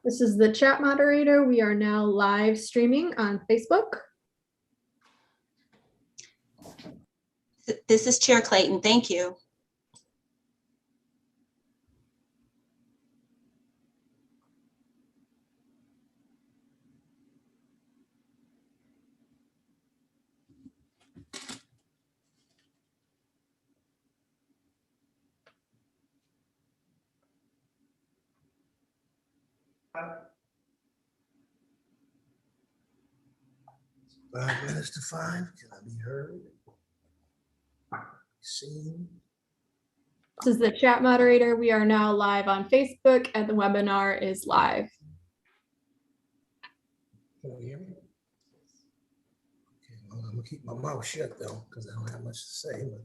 This is the chat moderator. We are now live streaming on Facebook. This is Chair Clayton. Thank you. Five minutes to 5. Can I be heard? Seen? This is the chat moderator. We are now live on Facebook and the webinar is live. Can you hear me? Okay, well, I'm gonna keep my mouth shut though, because I don't have much to say, but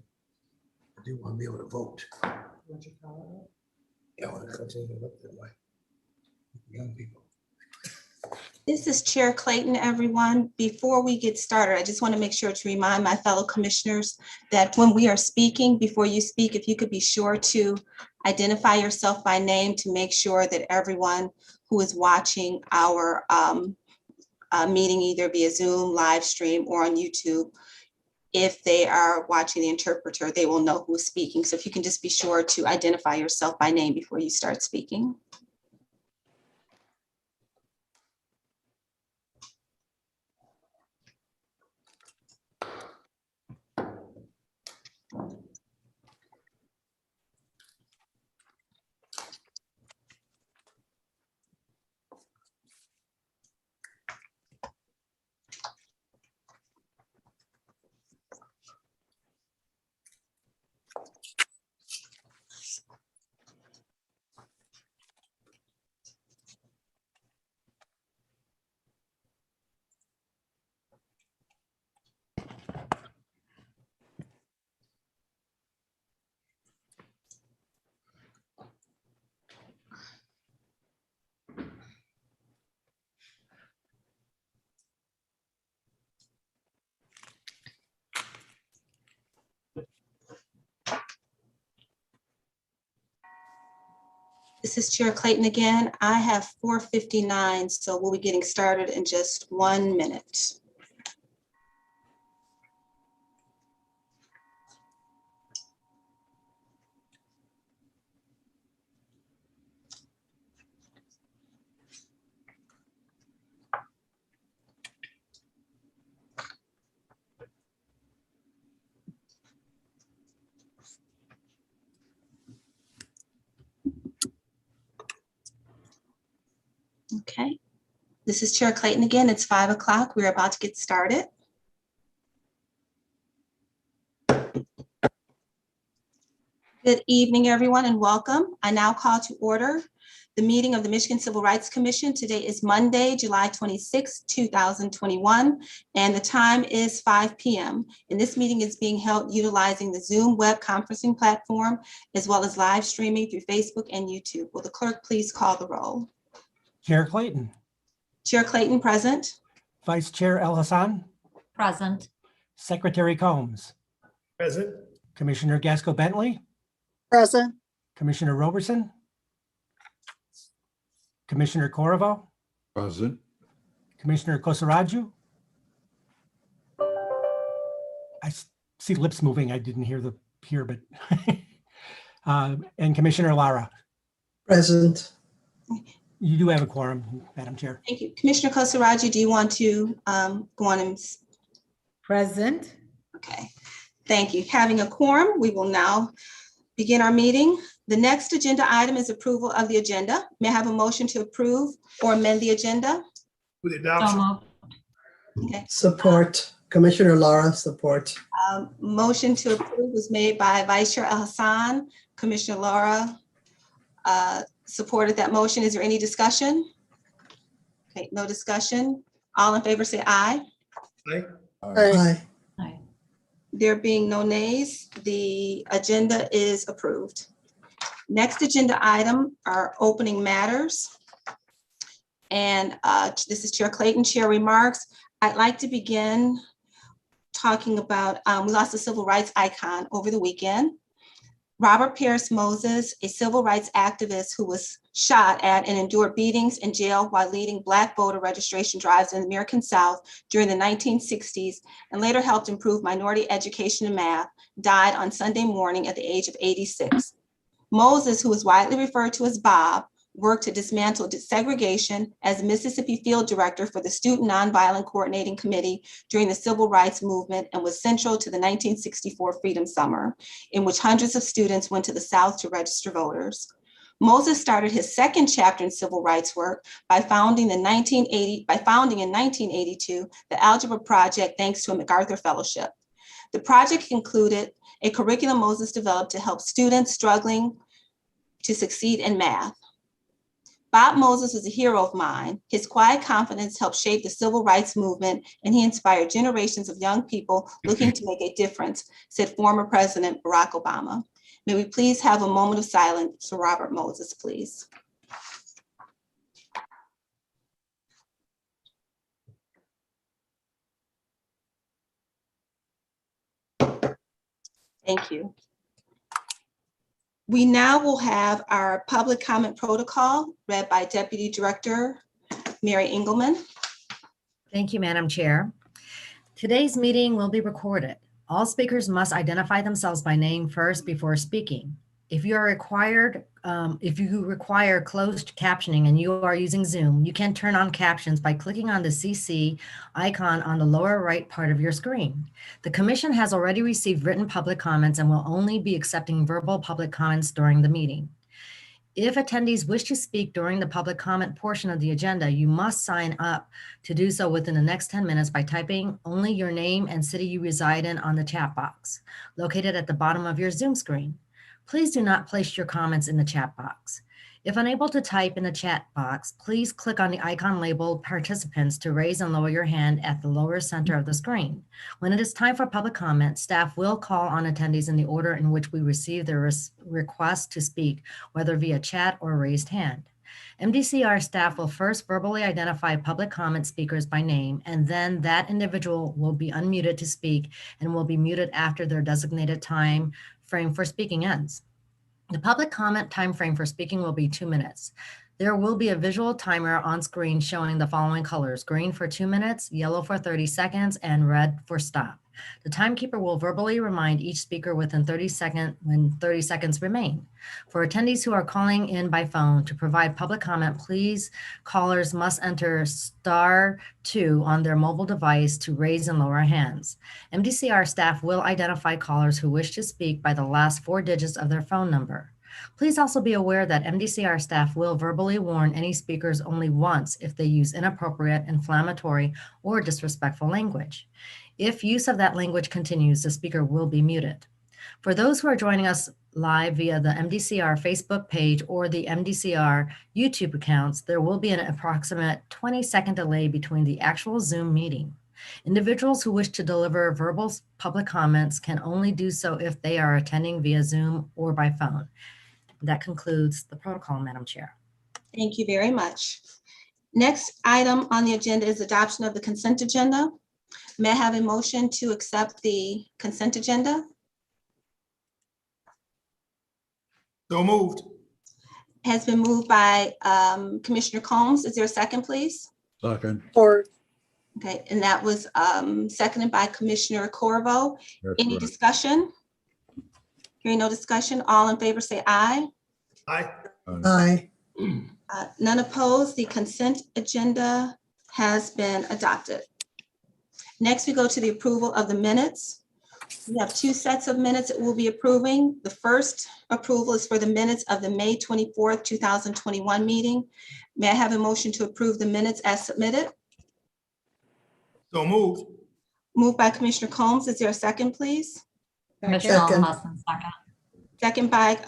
I do want to be able to vote. Yeah, I want to continue to look that way. Young people. This is Chair Clayton, everyone. Before we get started, I just want to make sure to remind my fellow commissioners that when we are speaking, before you speak, if you could be sure to identify yourself by name to make sure that everyone who is watching our meeting, either via Zoom, live stream, or on YouTube, if they are watching the interpreter, they will know who is speaking. So if you can just be sure to identify yourself by name before you start speaking. This is Chair Clayton again. I have 4:59, so we'll be getting started in just 1 minute. Okay, this is Chair Clayton again. It's 5 o'clock. We're about to get started. Good evening, everyone, and welcome. I now call to order the meeting of the Michigan Civil Rights Commission. Today is Monday, July 26, 2021, and the time is 5 p.m. And this meeting is being held utilizing the Zoom web conferencing platform, as well as live streaming through Facebook and YouTube. Will the clerk please call the roll? Chair Clayton. Chair Clayton, present. Vice Chair El Hassan. Present. Secretary Combs. Present. Commissioner Gasco-Bentley. Present. Commissioner Roberson. Commissioner Corvo. Present. Commissioner Kosaraju. I see lips moving. I didn't hear but and Commissioner Lara. Present. You do have a quorum, Madam Chair. Thank you. Commissioner Kosaraju, do you want to go on and? Present. Okay, thank you. Having a quorum, we will now begin our meeting. The next agenda item is approval of the agenda. May I have a motion to approve or amend the agenda? With adoption. Okay. Support. Commissioner Lara, support. Motion to approve was made by Vice Chair El Hassan. Commissioner Lara supported that motion. Is there any discussion? Okay, no discussion. All in favor say aye. Aye. Aye. There being no nays, the agenda is approved. Next agenda item are opening matters. And this is Chair Clayton, Chair remarks. I'd like to begin talking about, we lost a civil rights icon over the weekend. Robert Pierce Moses, a civil rights activist who was shot at and endured beatings in jail while leading Black voter registration drives in the American South during the 1960s and later helped improve minority education and math, died on Sunday morning at the age of 86. Moses, who is widely referred to as Bob, worked to dismantle segregation as Mississippi Field Director for the Student Nonviolent Coordinating Committee during the Civil Rights Movement and was central to the 1964 Freedom Summer, in which hundreds of students went to the South to register voters. Moses started his second chapter in civil rights work by founding in 1982 the Algebra Project thanks to a MacArthur Fellowship. The project included a curriculum Moses developed to help students struggling to succeed in math. Bob Moses was a hero of mine. His quiet confidence helped shape the civil rights movement, and he inspired generations of young people looking to make a difference, said former President Barack Obama. May we please have a moment of silence for Robert Moses, please. Thank you. We now will have our public comment protocol read by Deputy Director Mary Engelman. Thank you, Madam Chair. Today's meeting will be recorded. All speakers must identify themselves by name first before speaking. If you require closed captioning and you are using Zoom, you can turn on captions by clicking on the CC icon on the lower right part of your screen. The Commission has already received written public comments and will only be accepting verbal public comments during the meeting. If attendees wish to speak during the public comment portion of the agenda, you must sign up to do so within the next 10 minutes by typing only your name and city you reside in on the chat box located at the bottom of your Zoom screen. Please do not place your comments in the chat box. If unable to type in the chat box, please click on the icon labeled participants to raise and lower your hand at the lower center of the screen. When it is time for public comment, staff will call on attendees in the order in which we receive their request to speak, whether via chat or raised hand. MDCR staff will first verbally identify public comment speakers by name, and then that individual will be unmuted to speak and will be muted after their designated time frame for speaking ends. The public comment time frame for speaking will be 2 minutes. There will be a visual timer on screen showing the following colors: green for 2 minutes, yellow for 30 seconds, and red for stop. The timekeeper will verbally remind each speaker within 30 seconds remain. For attendees who are calling in by phone to provide public comment, please, callers must enter *2 on their mobile device to raise and lower hands. MDCR staff will identify callers who wish to speak by the last 4 digits of their phone number. Please also be aware that MDCR staff will verbally warn any speakers only once if they use inappropriate, inflammatory, or disrespectful language. If use of that language continues, the speaker will be muted. For those who are joining us live via the MDCR Facebook page or the MDCR YouTube accounts, there will be an approximate 20-second delay between the actual Zoom meeting. Individuals who wish to deliver verbal public comments can only do so if they are attending via Zoom or by phone. That concludes the protocol, Madam Chair. Thank you very much. Next item on the agenda is adoption of the consent agenda. May I have a motion to accept the consent agenda? So moved. Has been moved by Commissioner Combs. Is there a second, please? Second. Or Okay, and that was seconded by Commissioner Corvo. That's Any right. discussion? Hearing no discussion, all in favor say aye. Aye. aye. None opposed. The consent agenda has been adopted. Next, we go to the approval of the minutes. We have 2 sets of minutes that we'll be approving. The first approval is for the minutes of the May 24th, 2021 meeting. May I have a motion to approve the minutes as submitted? So moved. Moved by Commissioner Combs. Is there a second, please? Second. Second by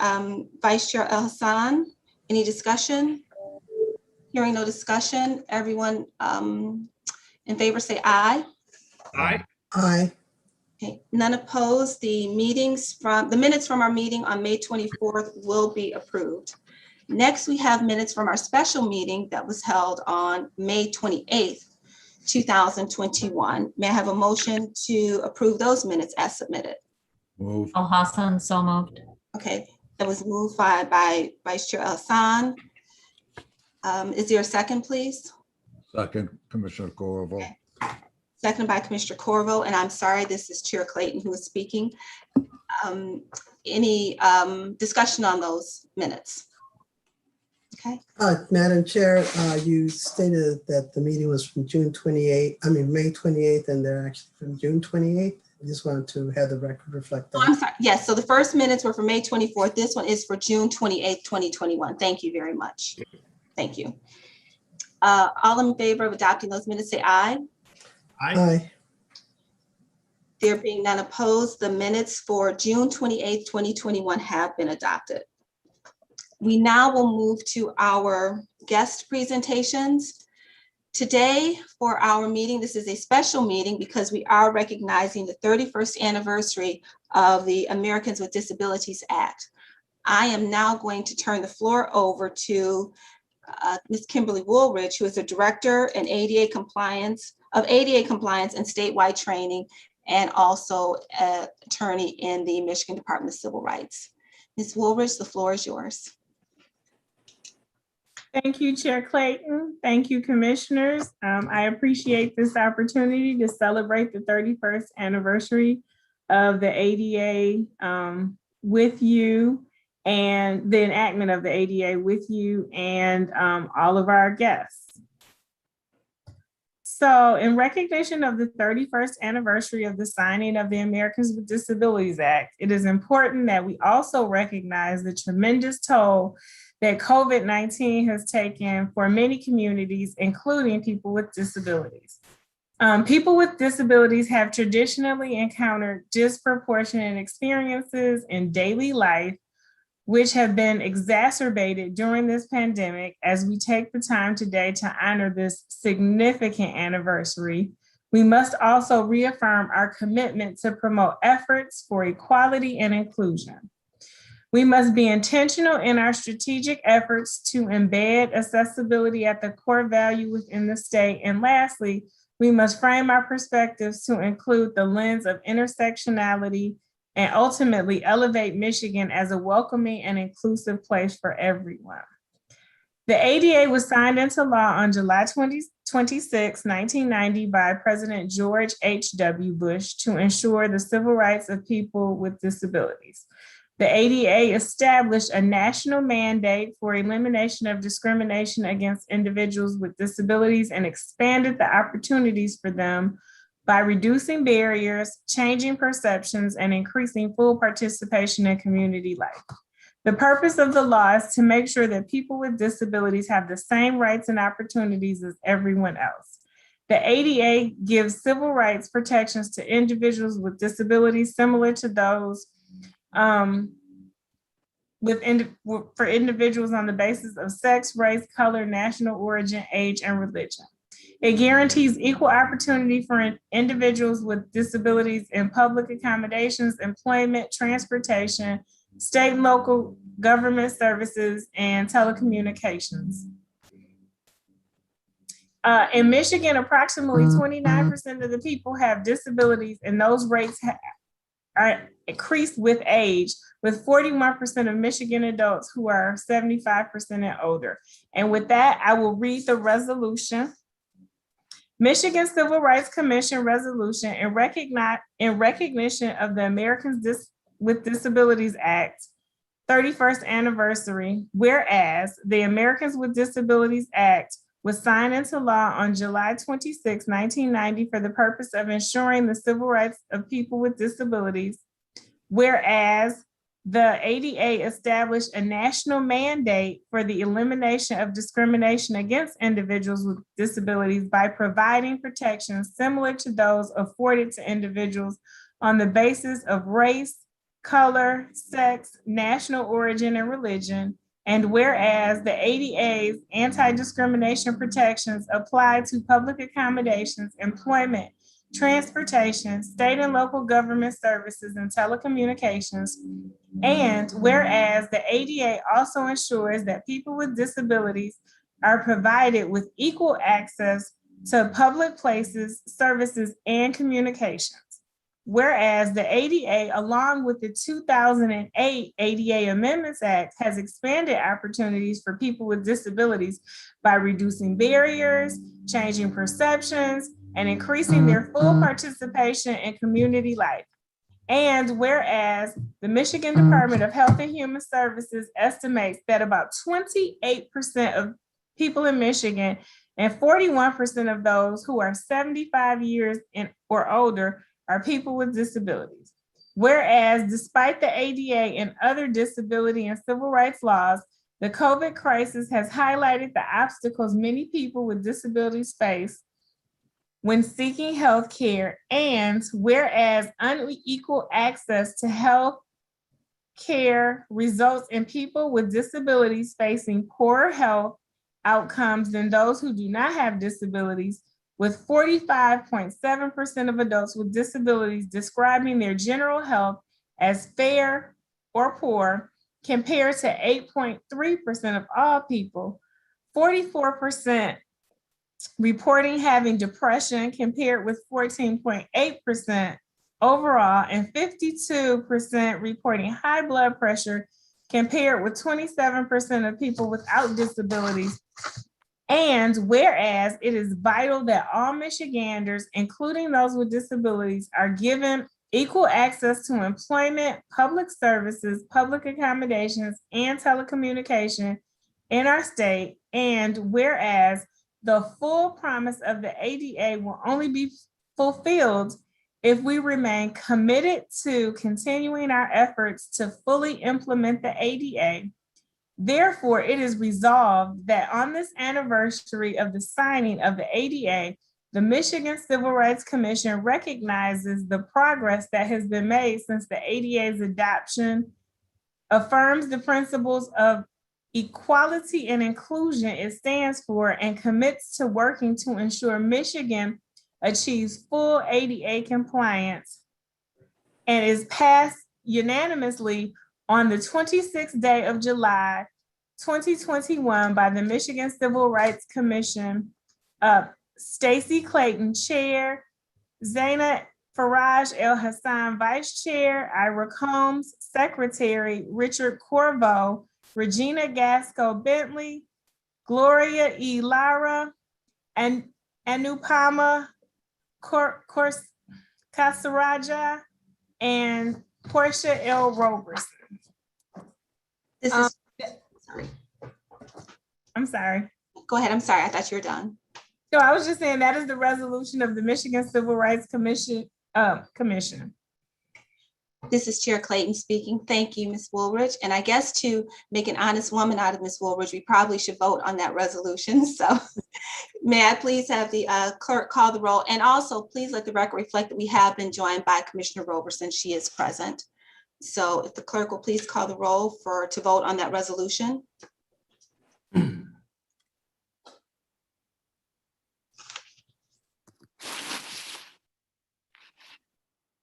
Vice Chair El Hassan. Any discussion? Hearing no discussion, everyone in favor say aye. Aye. Aye. Okay, none opposed. The minutes from our meeting on May 24th will be approved. Next, we have minutes from our special meeting that was held on May 28th, 2021. May I have a motion to approve those minutes as submitted? Move. Al Hassan, so moved. Okay, that was moved by Vice Chair Hassan. Is there a second, please? Second, Commissioner Corvo. Okay. Seconded by Commissioner Corvo, and I'm sorry, this is Chair Clayton who is speaking. Any discussion on those minutes? Okay, Madam Chair, you stated that the meeting was from May 28th, and they're actually from June 28th. I just wanted to have the record reflect oh, I'm that. sorry. Yes, so the first minutes were for May 24th. This one is for June 28th, 2021. Thank you very much. Thank you. All in favor of adopting those minutes, say aye. Aye. There being none opposed, the minutes for June 28th, 2021 have been adopted. We now will move to our guest presentations. Today for our meeting, this is a special meeting because we are recognizing the 31st anniversary of the Americans with Disabilities Act. I am now going to turn the floor over to Ms. Kimberly Woolridge, who is the Director in ADA Compliance and statewide training, and also an attorney in the Michigan Department of Civil Rights. Ms. Woolridge, the floor is yours. Thank you, Chair Clayton. Thank you, commissioners. I appreciate this opportunity to celebrate the 31st anniversary of the ADA with you, and the enactment of the ADA with you and all of our guests. So in recognition of the 31st anniversary of the signing of the Americans with Disabilities Act, it is important that we also recognize the tremendous toll that COVID-19 has taken for many communities, including people with disabilities. People with disabilities have traditionally encountered disproportionate experiences in daily life, which have been exacerbated during this pandemic. As we take the time today to honor this significant anniversary, we must also reaffirm our commitment to promote efforts for equality and inclusion. We must be intentional in our strategic efforts to embed accessibility at the core value within the state. And lastly, we must frame our perspectives to include the lens of intersectionality and ultimately elevate Michigan as a welcoming and inclusive place for everyone. The ADA was signed into law on July 26, 1990 by President George H.W. Bush to ensure the civil rights of people with disabilities. The ADA established a national mandate for elimination of discrimination against individuals with disabilities and expanded the opportunities for them by reducing barriers, changing perceptions, and increasing full participation in community life. The purpose of the law is to make sure that people with disabilities have the same rights and opportunities as everyone else. The ADA gives civil rights protections to individuals with disabilities similar to those for individuals on the basis of sex, race, color, national origin, age, and religion. It guarantees equal opportunity for individuals with disabilities in public accommodations, employment, transportation, state and local government services, and telecommunications. In Michigan, approximately 29% of the people have disabilities, and those rates are increased with age, with 41% of Michigan adults who are 75% and older. And with that, I will read the resolution. Michigan Civil Rights Commission resolution in recognition of the Americans with Disabilities Act 31st anniversary, whereas the Americans with Disabilities Act was signed into law on July 26, 1990 for the purpose of ensuring the civil rights of people with disabilities, whereas the ADA established a national mandate for the elimination of discrimination against individuals with disabilities by providing protections similar to those afforded to individuals on the basis of race, color, sex, national origin, and religion. And whereas the ADA's anti-discrimination protections apply to public accommodations, employment, transportation, state and local government services, and telecommunications. And whereas the ADA also ensures that people with disabilities are provided with equal access to public places, services, and communications. Whereas the ADA, along with the 2008 ADA Amendments Act, has expanded opportunities for people with disabilities by reducing barriers, changing perceptions, and increasing their full participation in community life. And whereas the Michigan Department of Health and Human Services estimates that about 28% of people in Michigan and 41% of those who are 75 years or older are people with disabilities. Whereas despite the ADA and other disability and civil rights laws, the COVID crisis has highlighted the obstacles many people with disabilities face when seeking health care, and whereas unequal access to health care results in people with disabilities facing poorer health outcomes than those who do not have disabilities, with 45.7% of adults with disabilities describing their general health as fair or poor, compared to 8.3% of all people, 44% reporting having depression compared with 14.8% overall, and 52% reporting high blood pressure compared with 27% of people without disabilities. And whereas it is vital that all Michiganders, including those with disabilities, are given equal access to employment, public services, public accommodations, and telecommunication in our state, and whereas the full promise of the ADA will only be fulfilled if we remain committed to continuing our efforts to fully implement the ADA. Therefore, it is resolved that on this anniversary of the signing of the ADA, the Michigan Civil Rights Commission recognizes the progress that has been made since the ADA's adoption, affirms the principles of equality and inclusion it stands for, and commits to working to ensure Michigan achieves full ADA compliance, and is passed unanimously on the 26th day of July, 2021 by the Michigan Civil Rights Commission. Stacy Clayton, Chair, Zaina Faraj El Hassan, Vice Chair, Ira Combs, Secretary, Richard Corvo, Regina Gasco Bentley, Gloria E. Lara, and Anupama Kasaraja, and Portia L. Roberson. This is, sorry, I'm sorry. go ahead. I'm sorry. I thought you were done. No, I was just saying that is the resolution of the Michigan Civil Rights Commission. This is Chair Clayton speaking. Thank you, Ms. Woolridge. And I guess to make an honest woman out of Ms. Woolridge, we probably should vote on that resolution. So may I please have the clerk call the roll? And also please let the record reflect that we have been joined by Commissioner Roberson. She is present. So if the clerk will please call the roll to vote on that resolution.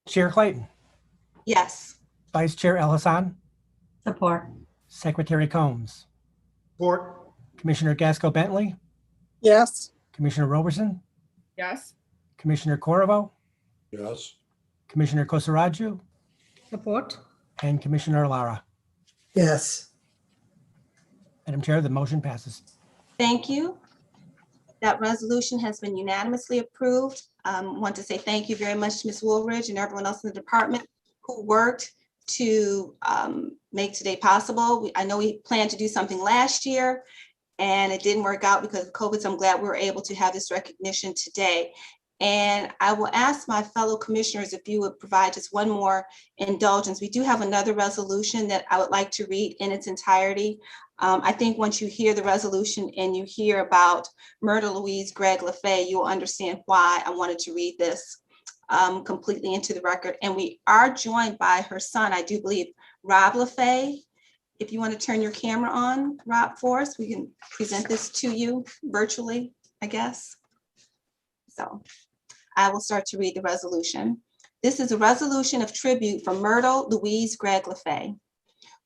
Chair Clayton, Yes. Vice Chair El Hassan, Support. Secretary Combs, Support. Commissioner Gasco Bentley, Yes. Commissioner Roberson, Yes. Commissioner Corvo, Yes. Commissioner Kosaraju, Support. and Commissioner Lara. Yes. Madam Chair, the motion passes. Thank you. That resolution has been unanimously approved. Want to say thank you very much to Ms. Woolridge and everyone else in the department who worked to make today possible. I know we planned to do something last year and it didn't work out because of COVID, so I'm glad we were able to have this recognition today. And I will ask my fellow commissioners if you would provide just one more indulgence. We do have another resolution that I would like to read in its entirety. I think once you hear the resolution and you hear about Myrtle Louise Gregg LaFay, you will understand why I wanted to read this completely into the record. And we are joined by her son, I do believe, Rob LaFay. If you want to turn your camera on, Rob, for us, we can present this to you virtually, I guess. So I will start to read the resolution. This is a resolution of tribute from Myrtle Louise Gregg LaFay.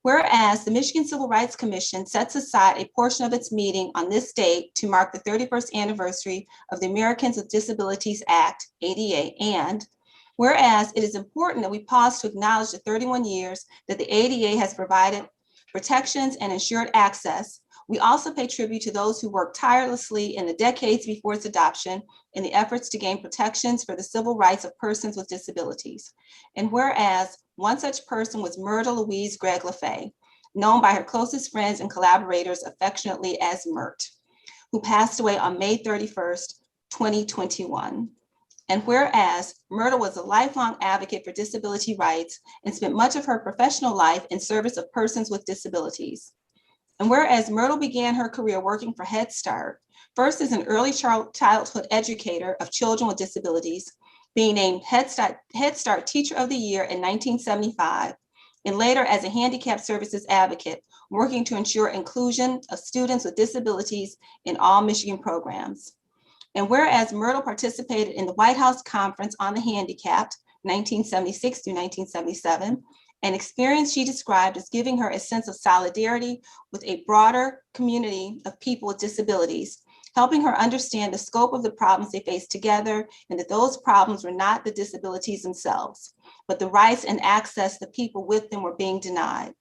Whereas the Michigan Civil Rights Commission sets aside a portion of its meeting on this date to mark the 31st anniversary of the Americans with Disabilities Act, ADA, and Whereas it is important that we pause to acknowledge the 31 years that the ADA has provided protections and ensured access, we also pay tribute to those who worked tirelessly in the decades before its adoption in the efforts to gain protections for the civil rights of persons with disabilities. And whereas one such person was Myrtle Louise Gregg LaFay, known by her closest friends and collaborators affectionately as Myrt, who passed away on May 31st, 2021. And whereas Myrtle was a lifelong advocate for disability rights and spent much of her professional life in service of persons with disabilities. And whereas Myrtle began her career working for Head Start, first as an early childhood educator of children with disabilities, being named Head Start Teacher of the Year in 1975, and later as a handicapped services advocate, working to ensure inclusion of students with disabilities in all Michigan programs. And whereas Myrtle participated in the White House Conference on the Handicapped, 1976 through 1977, an experience she described as giving her a sense of solidarity with a broader community of people with disabilities, helping her understand the scope of the problems they faced together, and that those problems were not the disabilities themselves, but the rights and access the people with them were being denied.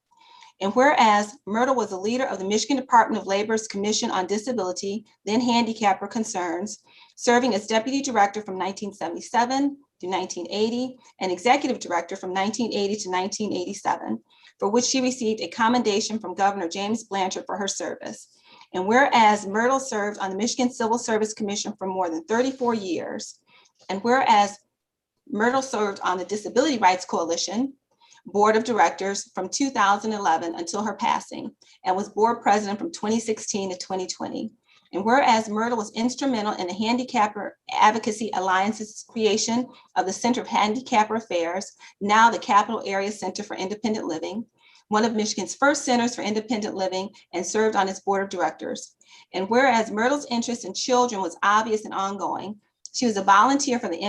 And whereas Myrtle was a leader of the Michigan Department of Labor's Commission on Disability, then Handicapper Concerns, serving as deputy director from 1977 to 1980, and executive director from 1980 to 1987, for which she received a commendation from Governor James Blanchard for her service. And whereas Myrtle served on the Michigan Civil Service Commission for more than 34 years, and whereas Myrtle served on the Disability Rights Coalition Board of Directors from 2011 until her passing, and was board president from 2016 to 2020. And whereas Myrtle was instrumental in the Handicapper Advocacy Alliance's creation of the Center of Handicapper Affairs, now the Capital Area Center for Independent Living, one of Michigan's first centers for independent living, and served on its board of directors. And whereas Myrtle's interest in children was obvious and ongoing, she was a volunteer for the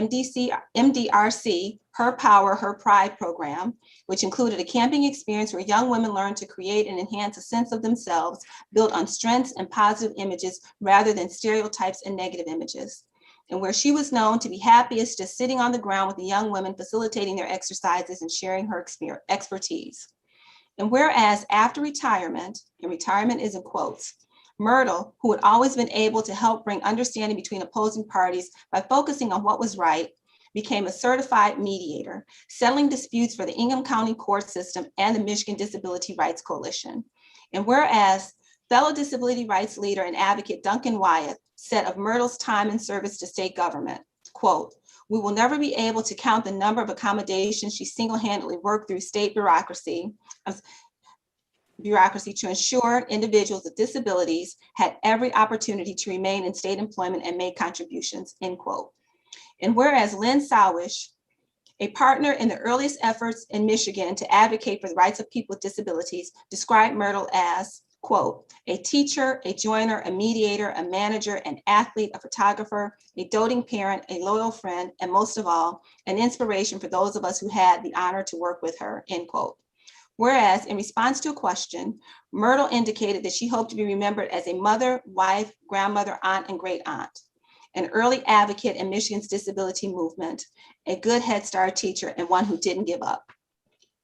MDRC, Her Power, Her Pride program, which included a camping experience where young women learned to create and enhance a sense of themselves built on strengths and positive images rather than stereotypes and negative images. And where she was known to be happiest just sitting on the ground with the young women, facilitating their exercises and sharing her expertise. And whereas after retirement, and retirement is in quotes, Myrtle, who had always been able to help bring understanding between opposing parties by focusing on what was right, became a certified mediator, settling disputes for the Ingham County court system and the Michigan Disability Rights Coalition. And whereas fellow disability rights leader and advocate Duncan Wyatt said of Myrtle's time in service to state government, quote, "We will never be able to count the number of accommodations she single-handedly worked through state bureaucracy to ensure individuals with disabilities had every opportunity to remain in state employment and make contributions," end quote. And whereas Lynn Sowish, a partner in the earliest efforts in Michigan to advocate for the rights of people with disabilities, described Myrtle as, quote, "a teacher, a joiner, a mediator, a manager, an athlete, a photographer, a doting parent, a loyal friend, and most of all, an inspiration for those of us who had the honor to work with her," end quote. Whereas in response to a question, Myrtle indicated that she hoped to be remembered as a mother, wife, grandmother, aunt, and great aunt, an early advocate in Michigan's disability movement, a good Head Start teacher, and one who didn't give up.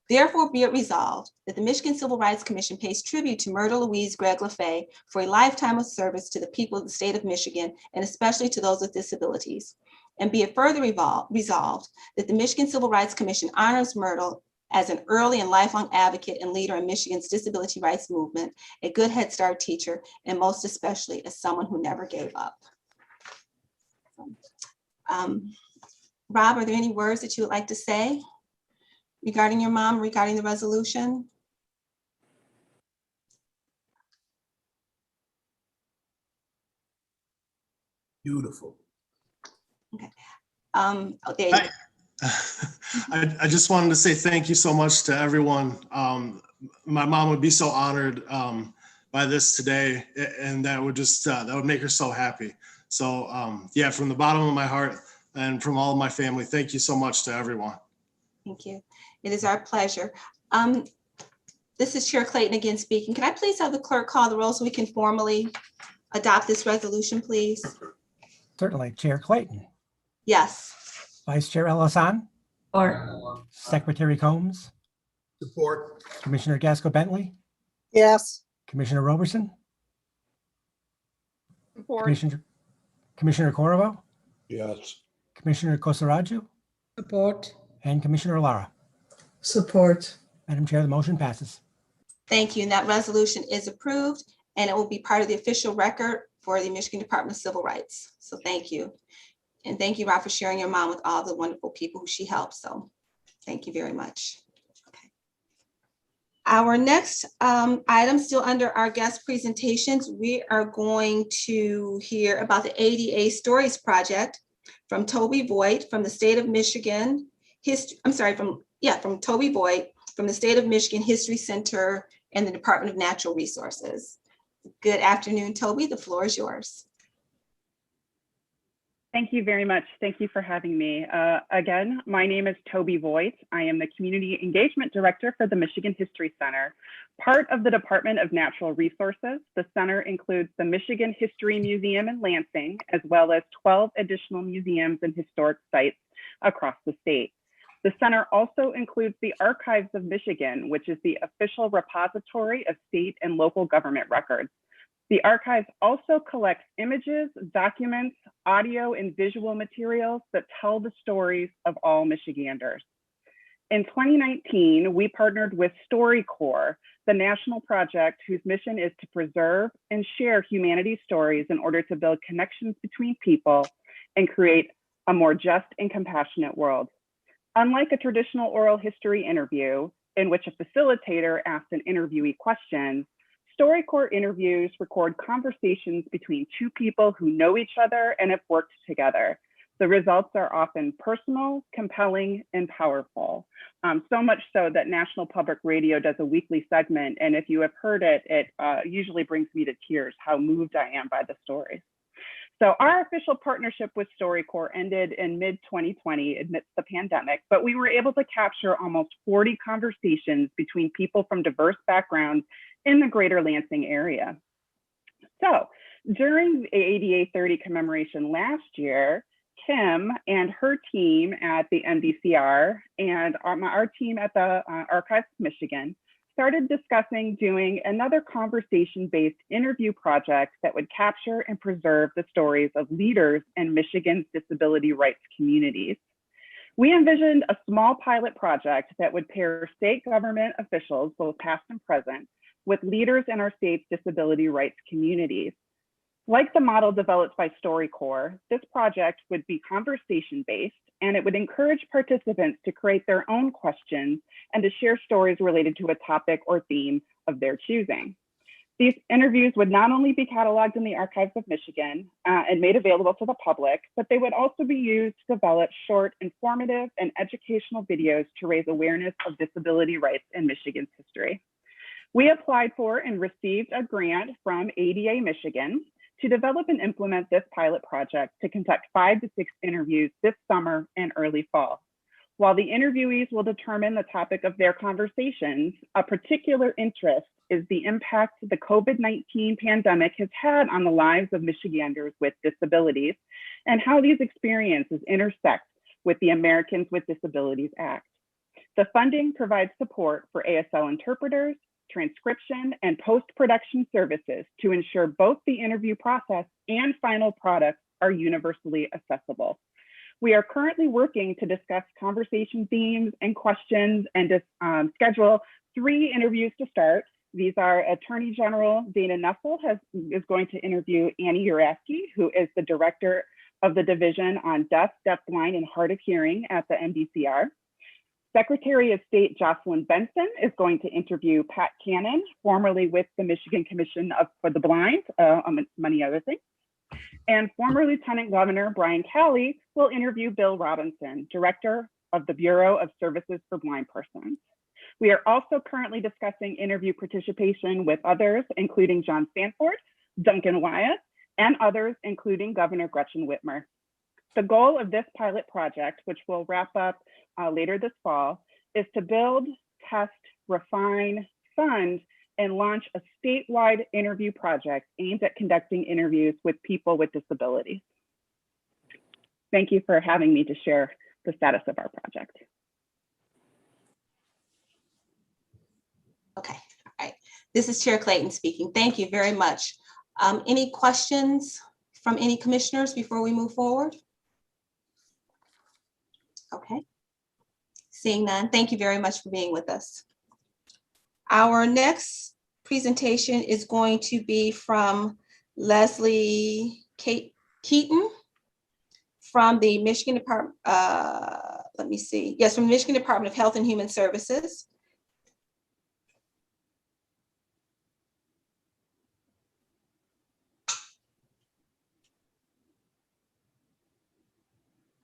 Therefore, be it resolved that the Michigan Civil Rights Commission pays tribute to Myrtle Louise Gregg LaFay for a lifetime of service to the people of the state of Michigan, and especially to those with disabilities. And be it further resolved that the Michigan Civil Rights Commission honors Myrtle as an early and lifelong advocate and leader in Michigan's disability rights movement, a good Head Start teacher, and most especially as someone who never gave up. Rob, are there any words that you would like to say regarding your mom, regarding the resolution? Beautiful. Okay. There you go. I just wanted to say thank you so much to everyone. My mom would be so honored by this today, and that would just that would make her so happy. So yeah, from the bottom of my heart and from all of my family, thank you so much to everyone. Thank you. It is our pleasure. This is Chair Clayton again speaking. Can I please have the clerk call the roll so we can formally adopt this resolution, please? Certainly. Chair Clayton, Yes. Vice Chair Elasan, Or Secretary Combs, Support. Commissioner Gasco Bentley, Yes. Commissioner Roberson, Support. Commissioner Corvo, Yes. Commissioner Kosaraju, Support. and Commissioner Lara. Support. Madam Chair, the motion passes. Thank you. And that resolution is approved, and it will be part of the official record for the Michigan Department of Civil Rights. So thank you. And thank you, Rob, for sharing your mom with all the wonderful people who she helps. So thank you very much. Okay. Our next item, still under our guest presentations, we are going to hear about the ADA Stories Project from Toby Voigt from the state of Michigan. From Toby Voigt from the state of Michigan History Center and the Department of Natural Resources. Good afternoon, Toby. The floor is yours. Thank you very much. Thank you for having me. Again, my name is Toby Voigt. I am the Community Engagement Director for the Michigan History Center, part of the Department of Natural Resources. The center includes the Michigan History Museum in Lansing, as well as 12 additional museums and historic sites across the state. The center also includes the Archives of Michigan, which is the official repository of state and local government records. The archives also collects images, documents, audio, and visual materials that tell the stories of all Michiganders. In 2019, we partnered with StoryCorps, the national project whose mission is to preserve and share humanity's stories in order to build connections between people and create a more just and compassionate world. Unlike a traditional oral history interview, in which a facilitator asks an interviewee questions, StoryCorps interviews record conversations between two people who know each other and have worked together. The results are often personal, compelling, and powerful. So much so that National Public Radio does a weekly segment, and if you have heard it, it usually brings me to tears how moved I am by the stories. So our official partnership with StoryCorps ended in mid-2020 amidst the pandemic, but we were able to capture almost 40 conversations between people from diverse backgrounds in the greater Lansing area. So during the ADA 30 commemoration last year, Kim and her team at the MDCR and our team at the Archives of Michigan started discussing doing another conversation-based interview project that would capture and preserve the stories of leaders in Michigan's disability rights communities. We envisioned a small pilot project that would pair state government officials, both past and present, with leaders in our state's disability rights communities. Like the model developed by StoryCorps, this project would be conversation-based, and it would encourage participants to create their own questions and to share stories related to a topic or theme of their choosing. These interviews would not only be cataloged in the Archives of Michigan and made available to the public, but they would also be used to develop short, informative, and educational videos to raise awareness of disability rights in Michigan's history. We applied for and received a grant from ADA Michigan to develop and implement this pilot project to conduct 5 to 6 interviews this summer and early fall. While the interviewees will determine the topic of their conversations, a particular interest is the impact the COVID-19 pandemic has had on the lives of Michiganders with disabilities and how these experiences intersect with the Americans with Disabilities Act. The funding provides support for ASL interpreters, transcription, and post-production services to ensure both the interview process and final products are universally accessible. We are currently working to discuss conversation themes and questions and to schedule 3 interviews to start. These are Attorney General Dana Nessel is going to interview Annie Uraski, who is the Director of the Division on Deaf, Deafblind, and Hard of Hearing at the MDCR. Secretary of State Jocelyn Benson is going to interview Pat Cannon, formerly with the Michigan Commission for the Blind, among many other things. And former Lieutenant Governor Brian Calley will interview Bill Robinson, Director of the Bureau of Services for Blind Persons. We are also currently discussing interview participation with others, including John Stanford, Duncan Wyatt, and others, including Governor Gretchen Whitmer. The goal of this pilot project, which will wrap up later this fall, is to build, test, refine, fund, and launch a statewide interview project aimed at conducting interviews with people with disabilities. Thank you for having me to share the status of our project. Okay, all right. This is Chair Clayton speaking. Thank you very much. Any questions from any commissioners before we move forward? Okay. Seeing none, thank you very much for being with us. Our next presentation is going to be from Leslie Keaton from the Michigan Department, let me see. Yes, from the Michigan Department of Health and Human Services.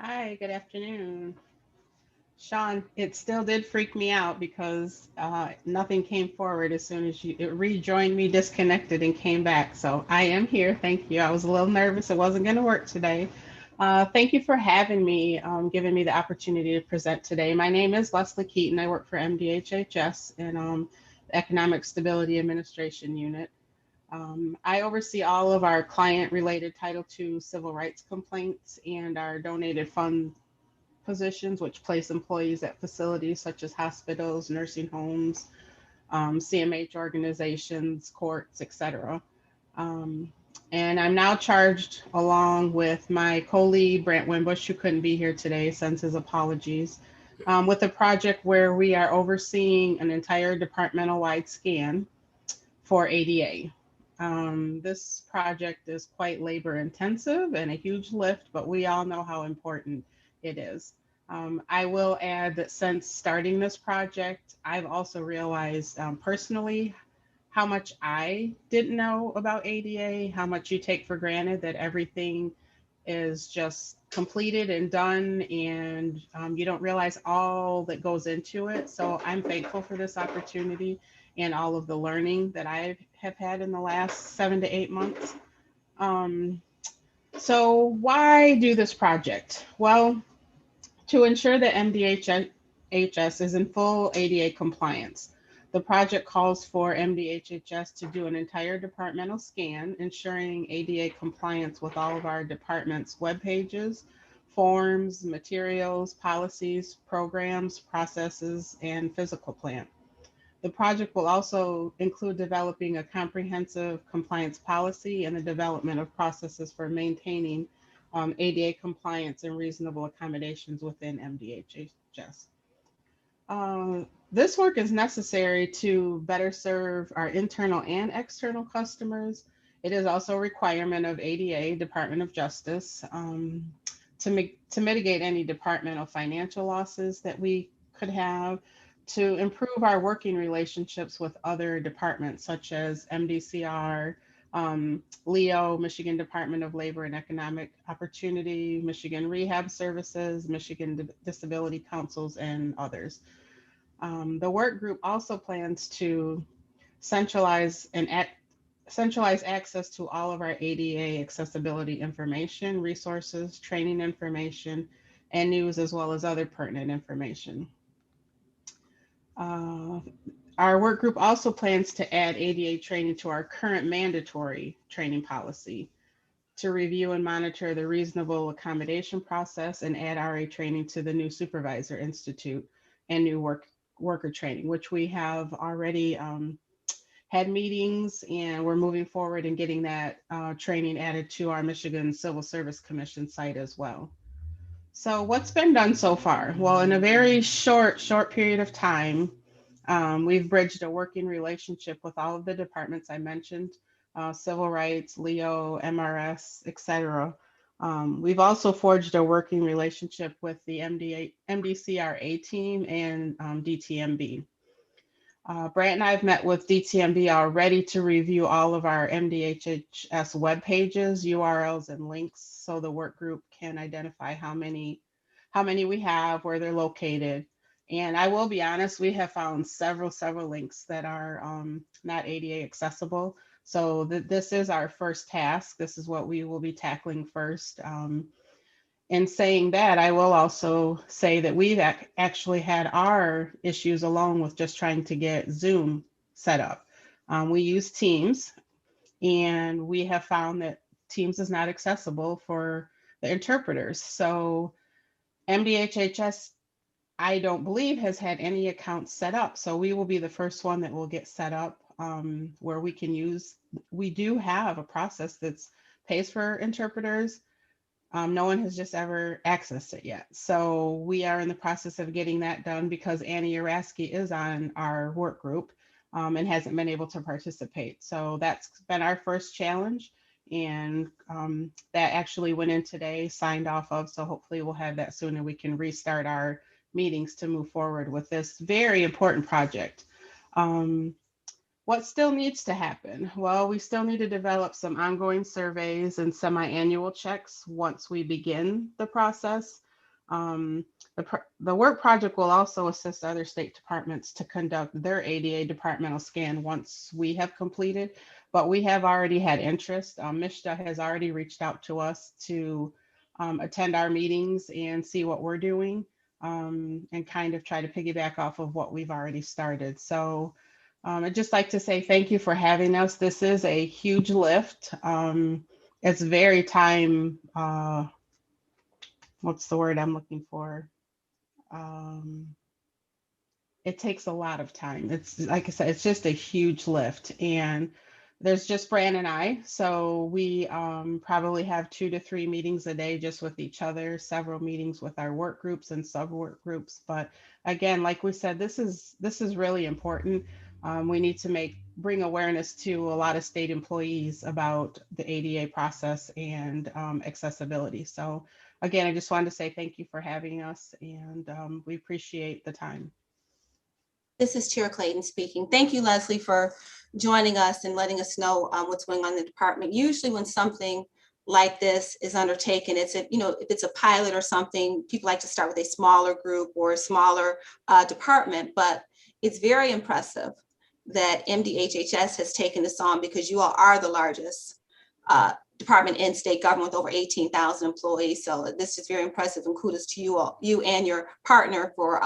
Hi, good afternoon. Sean, it still did freak me out because nothing came forward as soon as it rejoined me, disconnected, and came back. So I am here. Thank you. I was a little nervous. It wasn't going to work today. Thank you for having me, giving me the opportunity to present today. My name is Leslie Keaton. I work for MDHHS in the Economic Stability Administration Unit. I oversee all of our client-related Title II civil rights complaints and our donated fund positions, which place employees at facilities such as hospitals, nursing homes, CMH organizations, courts, etc. And I'm now charged, along with my co-lead, Brant Wimbush, who couldn't be here today, sends his apologies, with a project where we are overseeing an entire departmental-wide scan for ADA. This project is quite labor intensive and a huge lift, but we all know how important it is. I will add that since starting this project, I've also realized personally how much I didn't know about ADA, how much you take for granted that everything is just completed and done, and you don't realize all that goes into it. So I'm thankful for this opportunity and all of the learning that I have had in the last 7 to 8 months. So why do this project? Well, to ensure that MDHHS is in full ADA compliance. The project calls for MDHHS to do an entire departmental scan, ensuring ADA compliance with all of our department's web pages, forms, materials, policies, programs, processes, and physical plant. The project will also include developing a comprehensive compliance policy and the development of processes for maintaining ADA compliance and reasonable accommodations within MDHHS. This work is necessary to better serve our internal and external customers. It is also a requirement of ADA, Department of Justice, to mitigate any departmental financial losses that we could have, to improve our working relationships with other departments such as MDCR, LEO, Michigan Department of Labor and Economic Opportunity, Michigan Rehab Services, Michigan Disability Councils, and others. The work group also plans to centralize access to all of our ADA accessibility information, resources, training information, and news, as well as other pertinent information. Our work group also plans to add ADA training to our current mandatory training policy, to review and monitor the reasonable accommodation process, and add RA training to the new Supervisor Institute and new worker training, which we have already had meetings, and we're moving forward and getting that training added to our Michigan Civil Service Commission site as well. So what's been done so far? Well, in a very short period of time, we've bridged a working relationship with all of the departments I mentioned, civil rights, LEO, MRS, etc. We've also forged a working relationship with the MDCRA team and DTMB. Brant and I have met with DTMB already to review all of our MDHHS web pages, URLs, and links, so the work group can identify how many we have, where they're located. And I will be honest, we have found several links that are not ADA accessible. So this is our first task. This is what we will be tackling first. In saying that, I will also say that we've actually had our issues along with just trying to get Zoom set up. We use Teams, and we have found that Teams is not accessible for the interpreters. So MDHHS I don't believe has had any accounts set up. So we will be the first one that will get set up where we can use, we do have a process that's pays for interpreters. No one has just ever accessed it yet. So we are in the process of getting that done because Annie Uraski is on our work group and hasn't been able to participate. So that's been our first challenge. And that actually went in today, signed off of. So hopefully we'll have that soon and we can restart our meetings to move forward with this very important project. What still needs to happen? Well, we still need to develop some ongoing surveys and semi-annual checks once we begin the process. The work project will also assist other state departments to conduct their ADA departmental scan once we have completed, but we have already had interest. MISTA has already reached out to us to attend our meetings and see what we're doing and kind of try to piggyback off of what we've already started. So I'd just like to say thank you for having us. This is a huge lift. It's very time, what's the word I'm looking for? It takes a lot of time. It's like I said, it's just a huge lift. And there's just Fran and I. So we probably have 2 to 3 meetings a day just with each other, several meetings with our work groups and sub work groups. But again, like we said, this is really important. We need to bring awareness to a lot of state employees about the ADA process and accessibility. So again, I just wanted to say thank you for having us and we appreciate the time. This is Chair Clayton speaking. Thank you, Leslie, for joining us and letting us know what's going on in the department. Usually when something like this is undertaken, if it's a pilot or something, people like to start with a smaller group or a smaller department, but it's very impressive that MDHHS has taken this on because you all are the largest department in state government with over 18,000 employees. So this is very impressive and kudos to you all, you and your partner for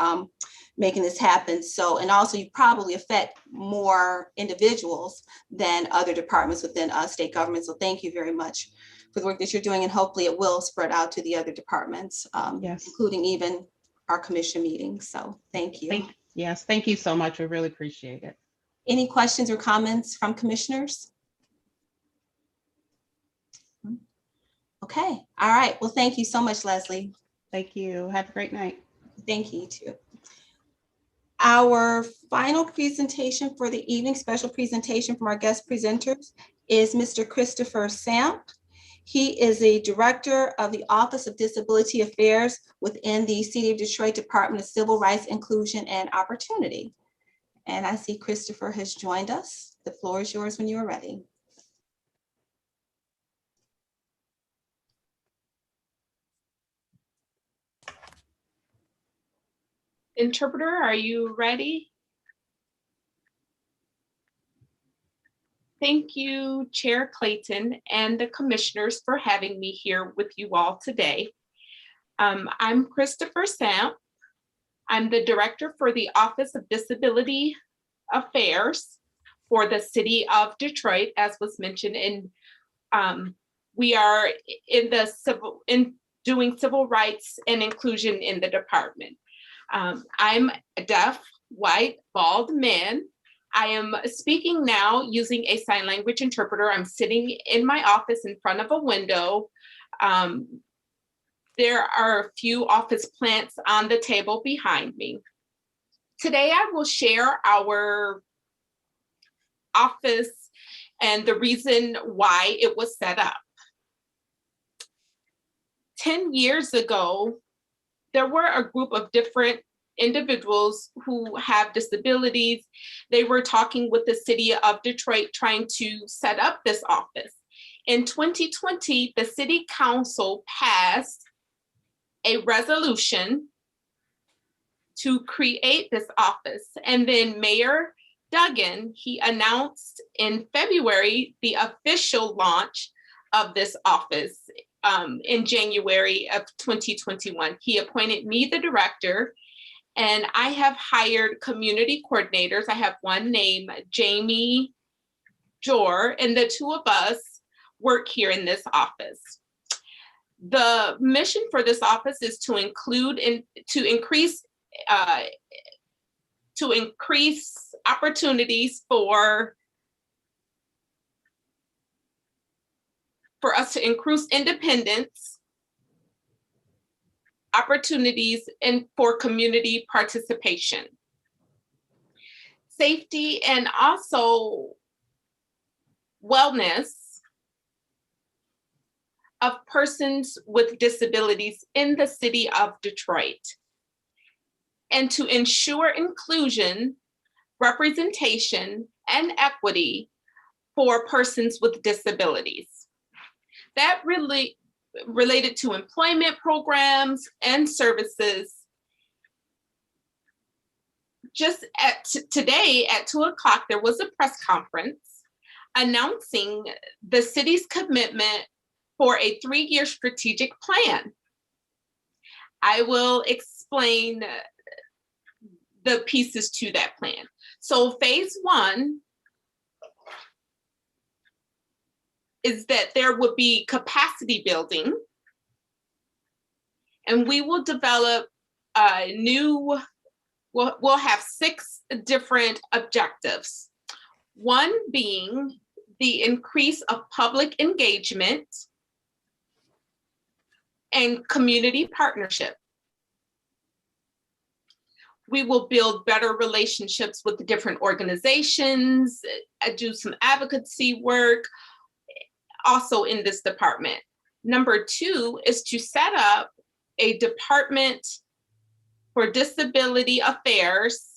making this happen. So, and also you probably affect more individuals than other departments within state government. So thank you very much for the work that you're doing and hopefully it will spread out to the other departments, Yes. including even our commission meetings. So thank you. Yes, thank you so much. We really appreciate it. Any questions or comments from commissioners? Okay, all right. Well, thank you so much, Leslie. Thank you. Have a great night. Thank you too. Our final presentation for the evening, special presentation from our guest presenters, is Mr. Christopher Samp. He is a director of the Office of Disability Affairs within the City of Detroit Department of Civil Rights, Inclusion, and Opportunity. And I see Christopher has joined us. The floor is yours when you are ready. Interpreter, are you ready? Thank you, Chair Clayton and the commissioners for having me here with you all today. I'm Christopher Samp. I'm the director for the Office of Disability Affairs for the City of Detroit, as was mentioned. And we are in doing civil rights and inclusion in the department. I'm a deaf, white, bald man. I am speaking now using a sign language interpreter. I'm sitting in my office in front of a window. There are a few office plants on the table behind me. Today, I will share our office and the reason why it was set up. 10 years ago, there were a group of different individuals who have disabilities. They were talking with the City of Detroit trying to set up this office. In 2020, the City Council passed a resolution to create this office. And then Mayor Duggan, he announced in February the official launch of this office in January of 2021. He appointed me the director, and I have hired community coordinators. I have one named Jamie Jor, and the two of us work here in this office. The mission for this office is to increase to increase opportunities for us to increase independence, opportunities, and for community participation. Safety and also wellness of persons with disabilities in the city of Detroit, and to ensure inclusion, representation, and equity for persons with disabilities. That really related to employment programs and services. Just today at 2 o'clock, there was a press conference announcing the city's commitment for a 3-year strategic plan. I will explain the pieces to that plan. So phase 1 is that there would be capacity building, and we will develop a new, we'll have 6 different objectives. One being the increase of public engagement and community partnership. We will build better relationships with the different organizations, do some advocacy work also in this department. Number 2 is to set up a department for disability affairs,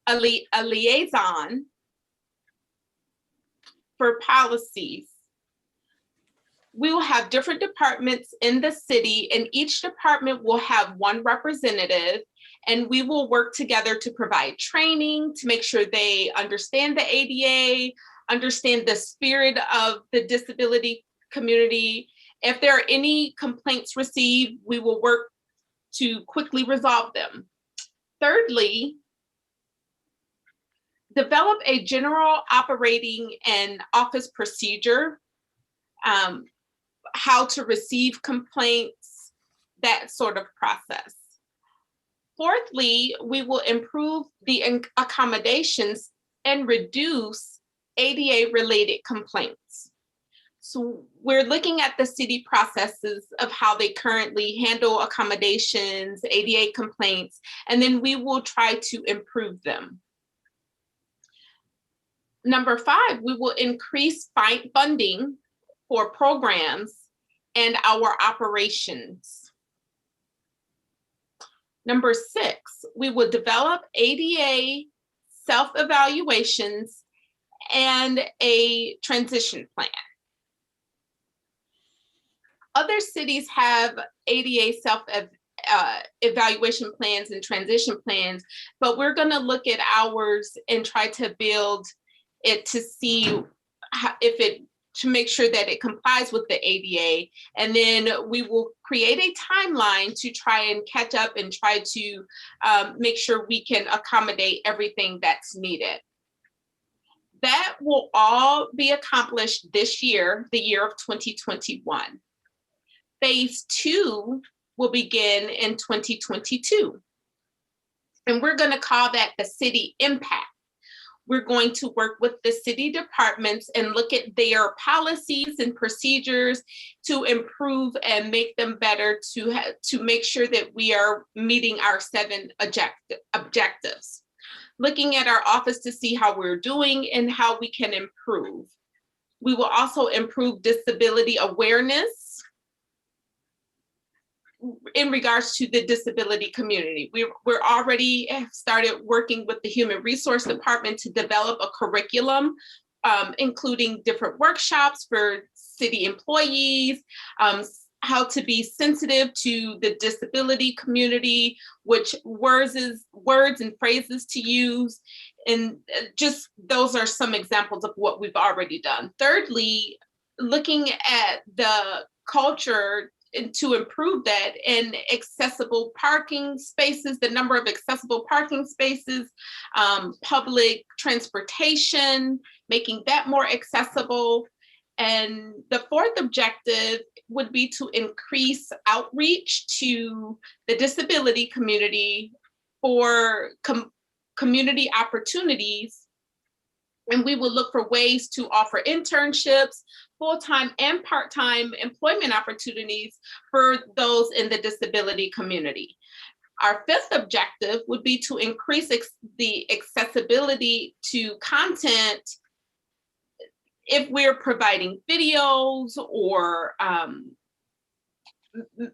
a liaison for policies. We will have different departments in the city, and each department will have one representative, and we will work together to provide training to make sure they understand the ADA, understand the spirit of the disability community. If there are any complaints received, we will work to quickly resolve them. Thirdly, develop a general operating and office procedure, how to receive complaints, that sort of process. Fourthly, we will improve the accommodations and reduce ADA-related complaints. So we're looking at the city processes of how they currently handle accommodations, ADA complaints, and then we will try to improve them. Number 5, we will increase funding for programs and our operations. Number 6, we will develop ADA self-evaluations and a transition plan. Other cities have ADA self-evaluation plans and transition plans, but we're going to look at ours and try to build it to see how, to make sure that it complies with the ADA. And then we will create a timeline to try and catch up and try to make sure we can accommodate everything that's needed. That will all be accomplished this year, the year of 2021. Phase 2 will begin in 2022. And we're going to call that the city impact. We're going to work with the city departments and look at their policies and procedures to improve and make them better, to make sure that we are meeting our 7 objectives. Looking at our office to see how we're doing and how we can improve. We will also improve disability awareness in regards to the disability community. We're already started working with the Human Resource Department to develop a curriculum, including different workshops for city employees, how to be sensitive to the disability community, which words and phrases to use. And just those are some examples of what we've already done. Thirdly, looking at the culture and to improve that, and accessible parking spaces, the number of accessible parking spaces, public transportation, making that more accessible, And the fourth objective would be to increase outreach to the disability community for community opportunities. And we will look for ways to offer internships, full-time and part-time employment opportunities for those in the disability community. Our fifth objective would be to increase the accessibility to content if we're providing videos or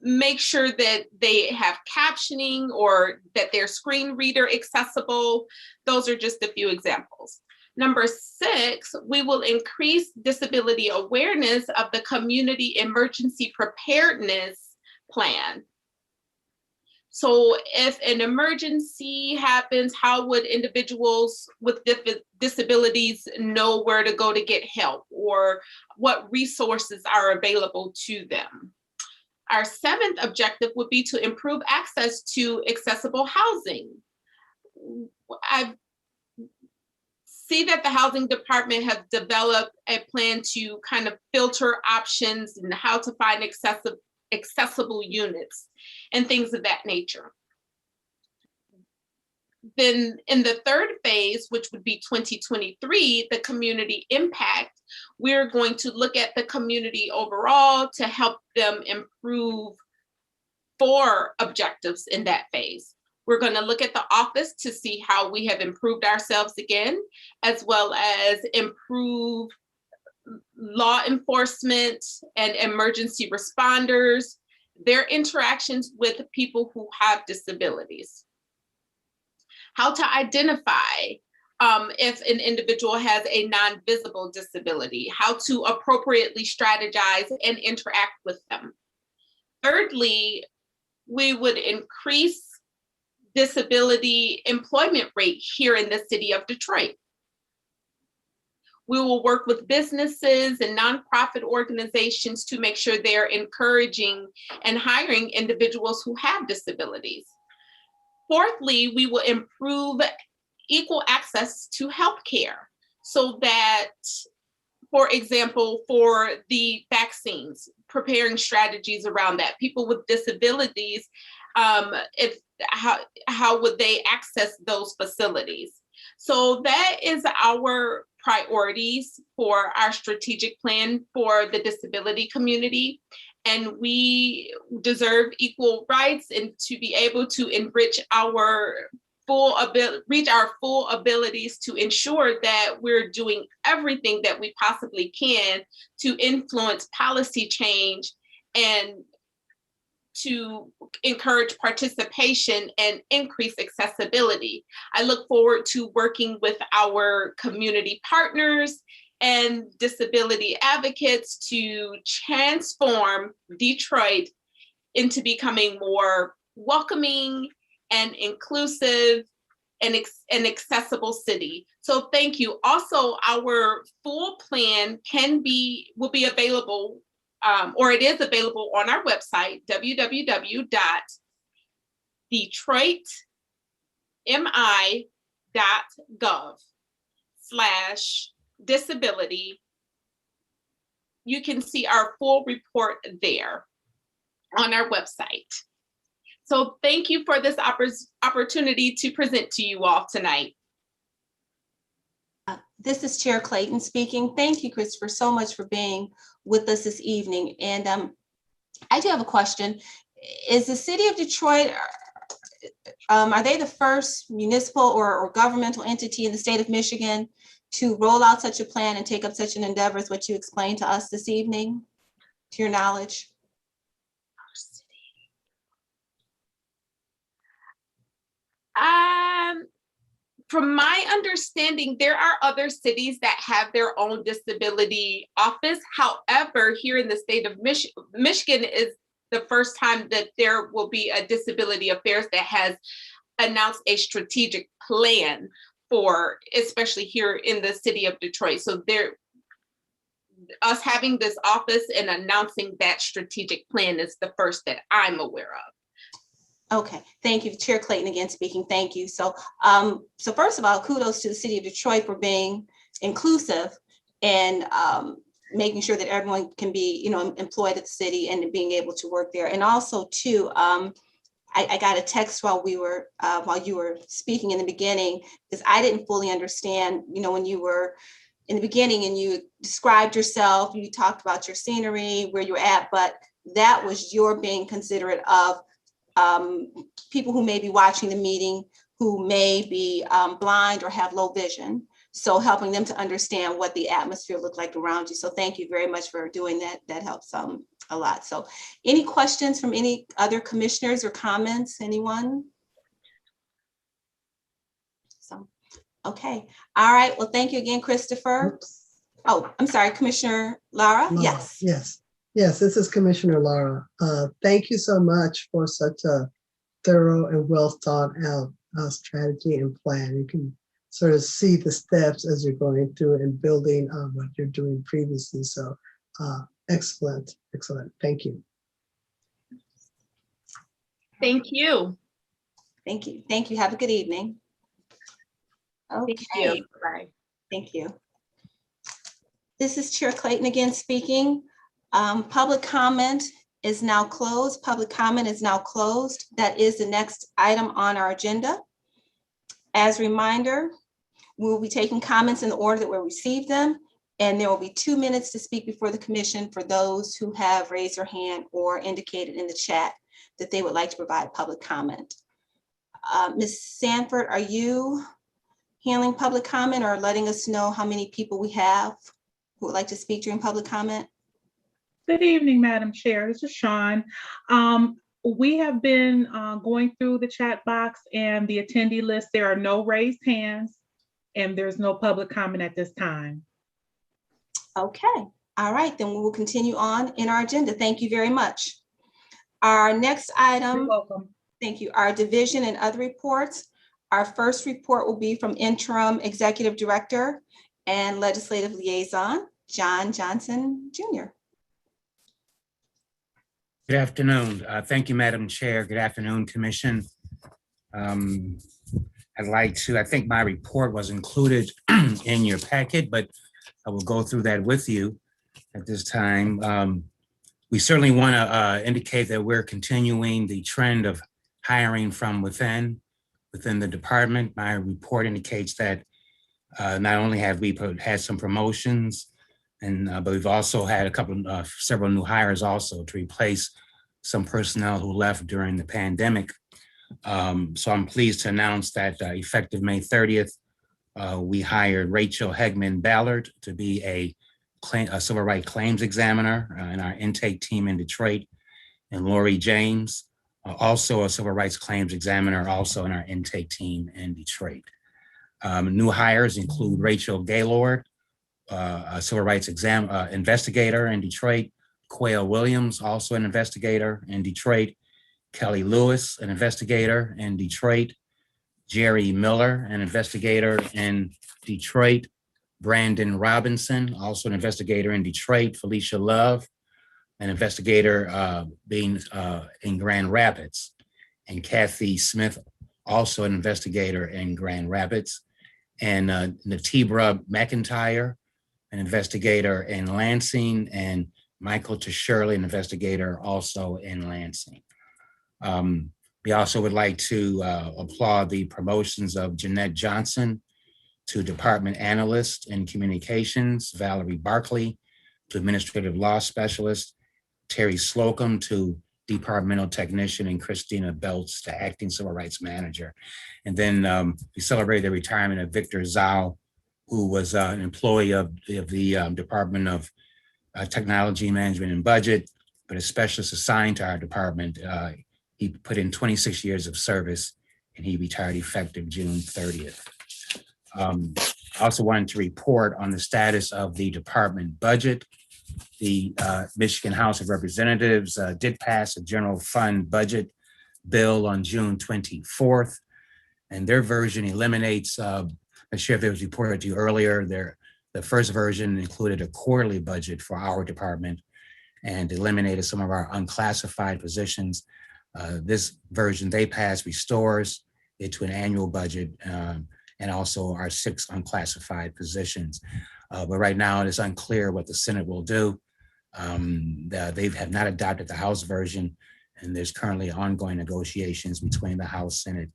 make sure that they have captioning or that they're screen reader accessible. Those are just a few examples. Number 6, we will increase disability awareness of the community emergency preparedness plan. So if an emergency happens, how would individuals with disabilities know where to go to get help, or what resources are available to them? Our 7th objective would be to improve access to accessible housing. I see that the housing department has developed a plan to kind of filter options and how to find accessible units and things of that nature. Then in the 3rd phase, which would be 2023, the community impact, we're going to look at the community overall to help them improve 4 objectives in that phase. We're going to look at the office to see how we have improved ourselves again, as well as improve law enforcement and emergency responders, their interactions with people who have disabilities. How to identify if an individual has a non-visible disability, how to appropriately strategize and interact with them. Thirdly, we would increase disability employment rate here in the city of Detroit. We will work with businesses and nonprofit organizations to make sure they're encouraging and hiring individuals who have disabilities. Fourthly, we will improve equal access to healthcare so that, for example, for the vaccines, preparing strategies around that. People with disabilities, how would they access those facilities? So that is our priorities for our strategic plan for the disability community. And we deserve equal rights and to be able to enrich our reach our full abilities to ensure that we're doing everything that we possibly can to influence policy change and to encourage participation and increase accessibility. I look forward to working with our community partners and disability advocates to transform Detroit into becoming more welcoming and inclusive and accessible city. So thank you. Also, our full plan will be available, or it is available on our website, www.detroitmi.gov/disability. You can see our full report there on our website. So thank you for this opportunity to present to you all tonight. This is Chair Clayton speaking. Thank you, Christopher, so much for being with us this evening. And I do have a question. Is the city of Detroit, are they the first municipal or governmental entity in the state of Michigan to roll out such a plan and take up such an endeavor as what you explained to us this evening, to your knowledge? From my understanding, there are other cities that have their own disability office. However, here in the state of Michigan is the first time that there will be a disability affairs that has announced a strategic plan for, especially here in the city of Detroit. So us having this office and announcing that strategic plan is the first that I'm aware of. Okay, thank you. Chair Clayton again speaking. Thank you. So, first of all, kudos to the city of Detroit for being inclusive and making sure that everyone can be, employed at the city and being able to work there. And also too, I got a text while you were speaking in the beginning, because I didn't fully understand, when you were in the beginning and you described yourself, you talked about your scenery, where you're at, but that was your being considerate of people who may be watching the meeting, who may be blind or have low vision. So helping them to understand what the atmosphere looked like around you. So thank you very much for doing that. That helps a lot. So any questions from any other commissioners or comments, anyone? So, okay. All right. Well, thank you again, Christopher. Oops. Oh, I'm sorry, Commissioner Lara. Laura, Yes. Yes, this is Commissioner Lara. Thank you so much for such a thorough and well thought out strategy and plan. You can sort of see the steps as you're going through and building on what you're doing previously. So excellent. Thank you. Thank you. Thank you. Have a good evening. Okay. Thank you. Bye. Thank you. This is Chair Clayton again speaking. Public comment is now closed. That is the next item on our agenda. As a reminder, we will be taking comments in the order that we received them, and there will be 2 minutes to speak before the commission for those who have raised their hand or indicated in the chat that they would like to provide public comment. Ms. Sanford, are you handling public comment or letting us know how many people we have who would like to speak during public comment? Good evening, Madam Chair. This is Sean. We have been going through the chat box and the attendee list. There are no raised hands and there's no public comment at this time. Okay. All right. Then we will continue on in our agenda. Thank you very much. Our next item. You're welcome. Thank you. Our division and other reports. Our first report will be from Interim Executive Director and Legislative Liaison, John Johnson, Jr. Good afternoon. Thank you, Madam Chair. Good afternoon, Commission. I think my report was included in your packet, but I will go through that with you at this time. We certainly want to indicate that we're continuing the trend of hiring from within the department. My report indicates that not only have we had some promotions, but we've also had several new hires also to replace some personnel who left during the pandemic. So I'm pleased to announce that effective May 30th, we hired Rachel Hegman Ballard to be a civil rights claims examiner in our intake team in Detroit, and Lori James, also a civil rights claims examiner, also in our intake team in Detroit. New hires include Rachel Gaylord, a civil rights investigator in Detroit, Quayle Williams, also an investigator in Detroit, Kelly Lewis, an investigator in Detroit, Jerry Miller, an investigator in Detroit, Brandon Robinson, also an investigator in Detroit, Felicia Love, an investigator being in Grand Rapids, and Kathy Smith, also an investigator in Grand Rapids, and Natibra McIntyre, an investigator in Lansing, and Michael Shirley, an investigator also in Lansing. We also would like to applaud the promotions of Jeanette Johnson to Department Analyst in Communications, Valerie Barkley to Administrative Law Specialist, Terry Slocum to Departmental Technician, and Christina Belts to Acting Civil Rights Manager. And then we celebrate the retirement of Victor Zhao, who was an employee of the Department of Technology Management and Budget, but a specialist assigned to our department. He put in 26 years of service and he retired effective June 30th. I also wanted to report on the status of the department budget. The Michigan House of Representatives did pass a general fund budget bill on June 24th, and their version eliminates, I'm sure if it was reported to you earlier, the first version included a quarterly budget for our department and eliminated some of our unclassified positions. This version they passed restores it to an annual budget and also our 6 unclassified positions. But right now, it is unclear what the Senate will do. They have not adopted the House version, and there's currently ongoing negotiations between the House, Senate,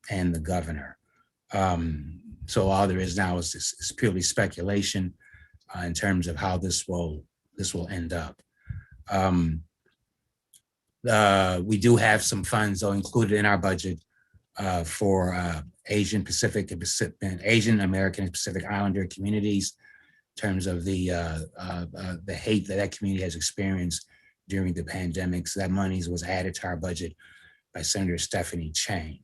and the governor. So all there is now is purely speculation in terms of how this will end up. We do have some funds though included in our budget for Asian Pacific and Asian American and Pacific Islander communities in terms of the hate that community has experienced during the pandemic. So that money was added to our budget by Senator Stephanie Chang.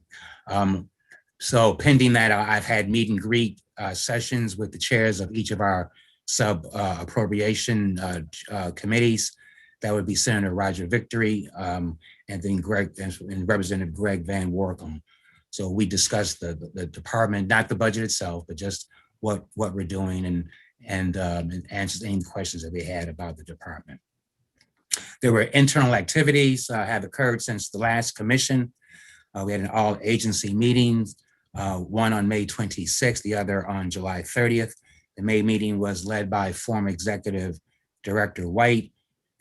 So pending that, I've had meet and greet sessions with the chairs of each of our sub appropriation committees. That would be Senator Roger Victory and then Representative Greg Van Workum. So we discussed the department, not the budget itself, but just what we're doing and answered any questions that they had about the department. There were internal activities have occurred since the last commission. We had an all agency meetings, one on May 26th, the other on July 30th. The May meeting was led by former Executive Director Voigt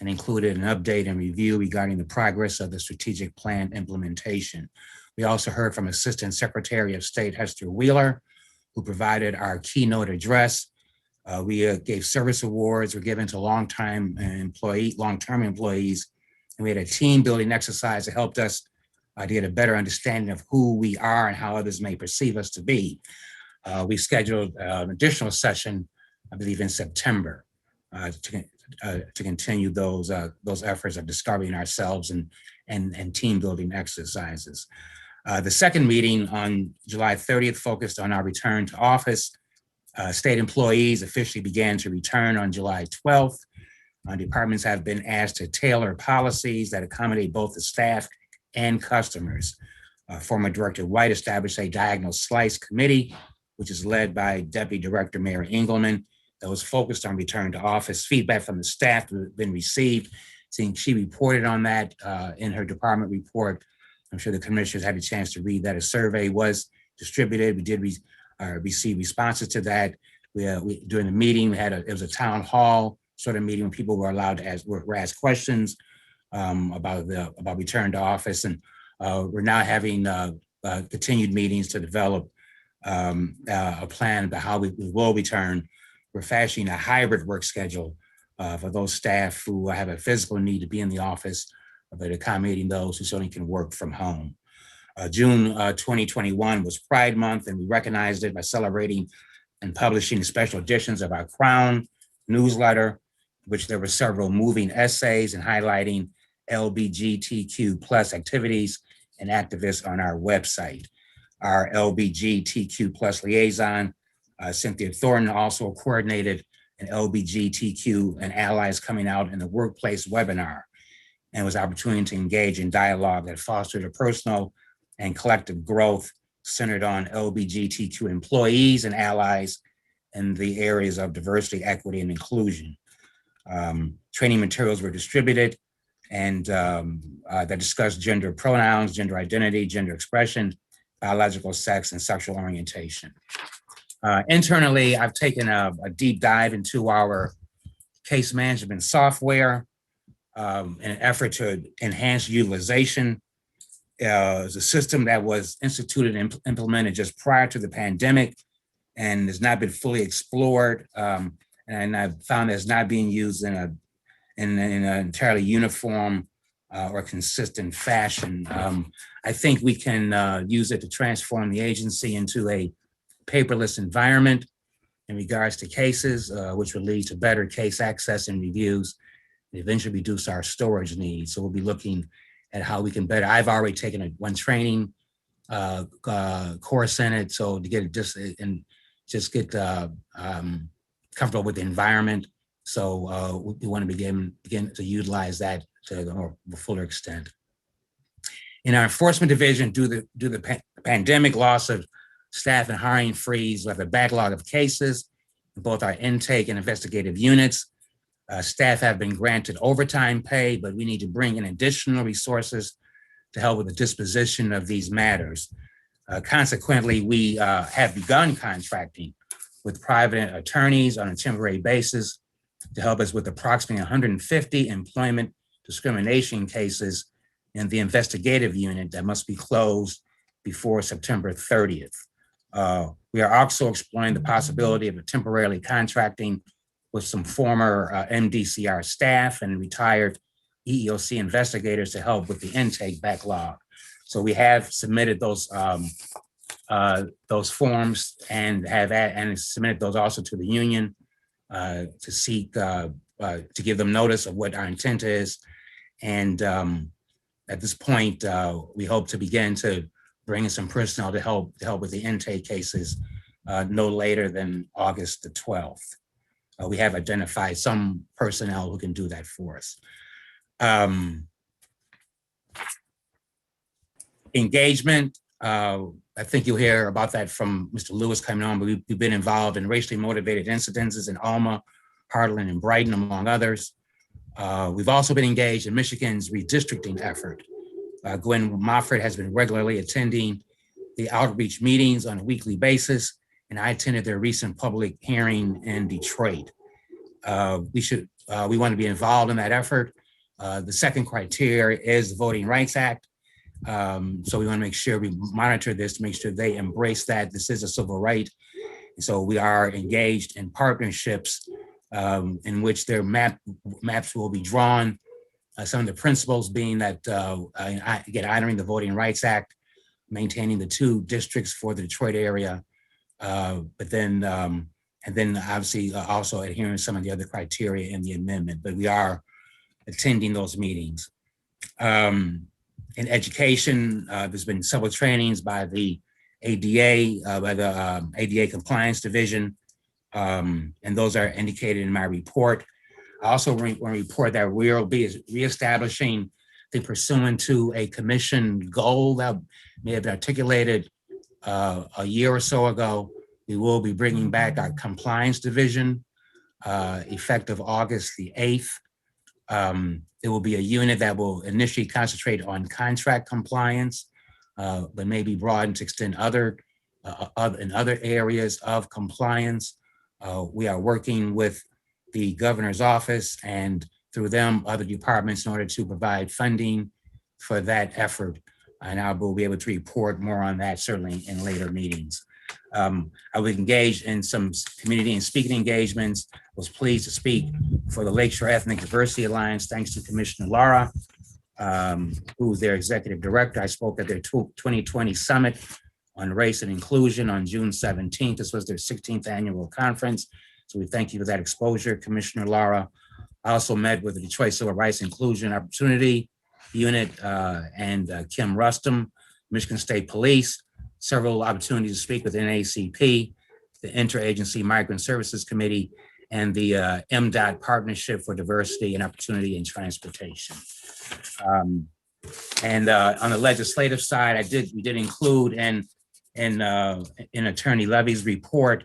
and included an update and review regarding the progress of the strategic plan implementation. We also heard from Assistant Secretary of State Hester Wheeler, who provided our keynote address. We gave service awards were given to long-term employees, and we had a team building exercise that helped us to get a better understanding of who we are and how others may perceive us to be. We scheduled an additional session, I believe in September, to continue those efforts of discovering ourselves and team building exercises. The second meeting on July 30th focused on our return to office. State employees officially began to return on July 12th. Departments have been asked to tailor policies that accommodate both the staff and customers. Former Director White established a diagonal slice committee, which is led by Deputy Director Mary Engelman, that was focused on return to office. Feedback from the staff has been received. She reported on that in her department report. I'm sure the commissioners had a chance to read that. A survey was distributed. We did receive responses to that. During the meeting, it was a town hall sort of meeting when people were allowed to ask questions about return to office. And we're now having continued meetings to develop a plan about how we will return. We're fashioning a hybrid work schedule for those staff who have a physical need to be in the office, but accommodating those who certainly can work from home. June 2021 was Pride Month, and we recognized it by celebrating and publishing special editions of our Crown newsletter, which there were several moving essays and highlighting LGBTQ+ activities and activists on our website. Our LGBTQ+ liaison, Cynthia Thornton, also coordinated an LGBTQ and allies coming out in the workplace webinar, and was an opportunity to engage in dialogue that fostered a personal and collective growth centered on LGBTQ employees and allies in the areas of diversity, equity, and inclusion. Training materials were distributed and that discussed gender pronouns, gender identity, gender expression, biological sex, and sexual orientation. Internally, I've taken a deep dive into our case management software in an effort to enhance utilization. It's a system that was instituted and implemented just prior to the pandemic and has not been fully explored. And I've found that it's not being used in an entirely uniform or consistent fashion. I think we can use it to transform the agency into a paperless environment in regards to cases, which will lead to better case access and reviews, and eventually reduce our storage needs. So we'll be looking at how we can better. I've already taken one training course in it, so to get it just get comfortable with the environment. So we want to begin to utilize that to a fuller extent. In our enforcement division, due to the pandemic, loss of staff and hiring freeze, we have a backlog of cases in both our intake and investigative units. Staff have been granted overtime pay, but we need to bring in additional resources to help with the disposition of these matters. Consequently, we have begun contracting with private attorneys on a temporary basis to help us with approximately 150 employment discrimination cases in the investigative unit that must be closed before September 30th. We are also exploring the possibility of temporarily contracting with some former MDCR staff and retired EEOC investigators to help with the intake backlog. So we have submitted those forms and submitted those also to the union to seek to give them notice of what our intent is. And at this point, we hope to begin to bring in some personnel to help with the intake cases no later than August the 12th. We have identified some personnel who can do that for us. Engagement, I think you'll hear about that from Mr. Lewis coming on, but we've been involved in racially motivated incidences in Alma, Harlan, and Brighton, among others. We've also been engaged in Michigan's redistricting effort. Gwen Mofford has been regularly attending the outreach meetings on a weekly basis, and I attended their recent public hearing in Detroit. We want to be involved in that effort. The second criteria is the Voting Rights Act. So we want to make sure we monitor this to make sure they embrace that. This is a civil right. And so we are engaged in partnerships in which their maps will be drawn. Some of the principles being that, again, honoring the Voting Rights Act, maintaining the 2 districts for the Detroit area, but then, and then obviously also adhering to some of the other criteria in the amendment, but we are attending those meetings. In education, there's been several trainings by the ADA, by the ADA Compliance Division, and those are indicated in my report. I also want to report that we will be reestablishing, I think, pursuant to a commission goal that may have been articulated a year or so ago. We will be bringing back our compliance division effective August the 8th. There will be a unit that will initially concentrate on contract compliance, but may be broadened to extend in other areas of compliance. We are working with the governor's office and through them, other departments in order to provide funding for that effort. And I will be able to report more on that certainly in later meetings. I was engaged in some community and speaking engagements. Was pleased to speak for the Lakeshore Ethnic Diversity Alliance, thanks to Commissioner Lara, who is their executive director. I spoke at their 2020 Summit on Race and Inclusion on June 17th. This was their 16th annual conference. So we thank you for that exposure, Commissioner Lara. I also met with the Detroit Civil Rights Inclusion Opportunity Unit and Kim Rustum, Michigan State Police, several opportunities to speak with NAACP, the Interagency Migrant Services Committee, and the MDOT Partnership for Diversity and Opportunity in Transportation. And on the legislative side, we did include in Attorney Levy's report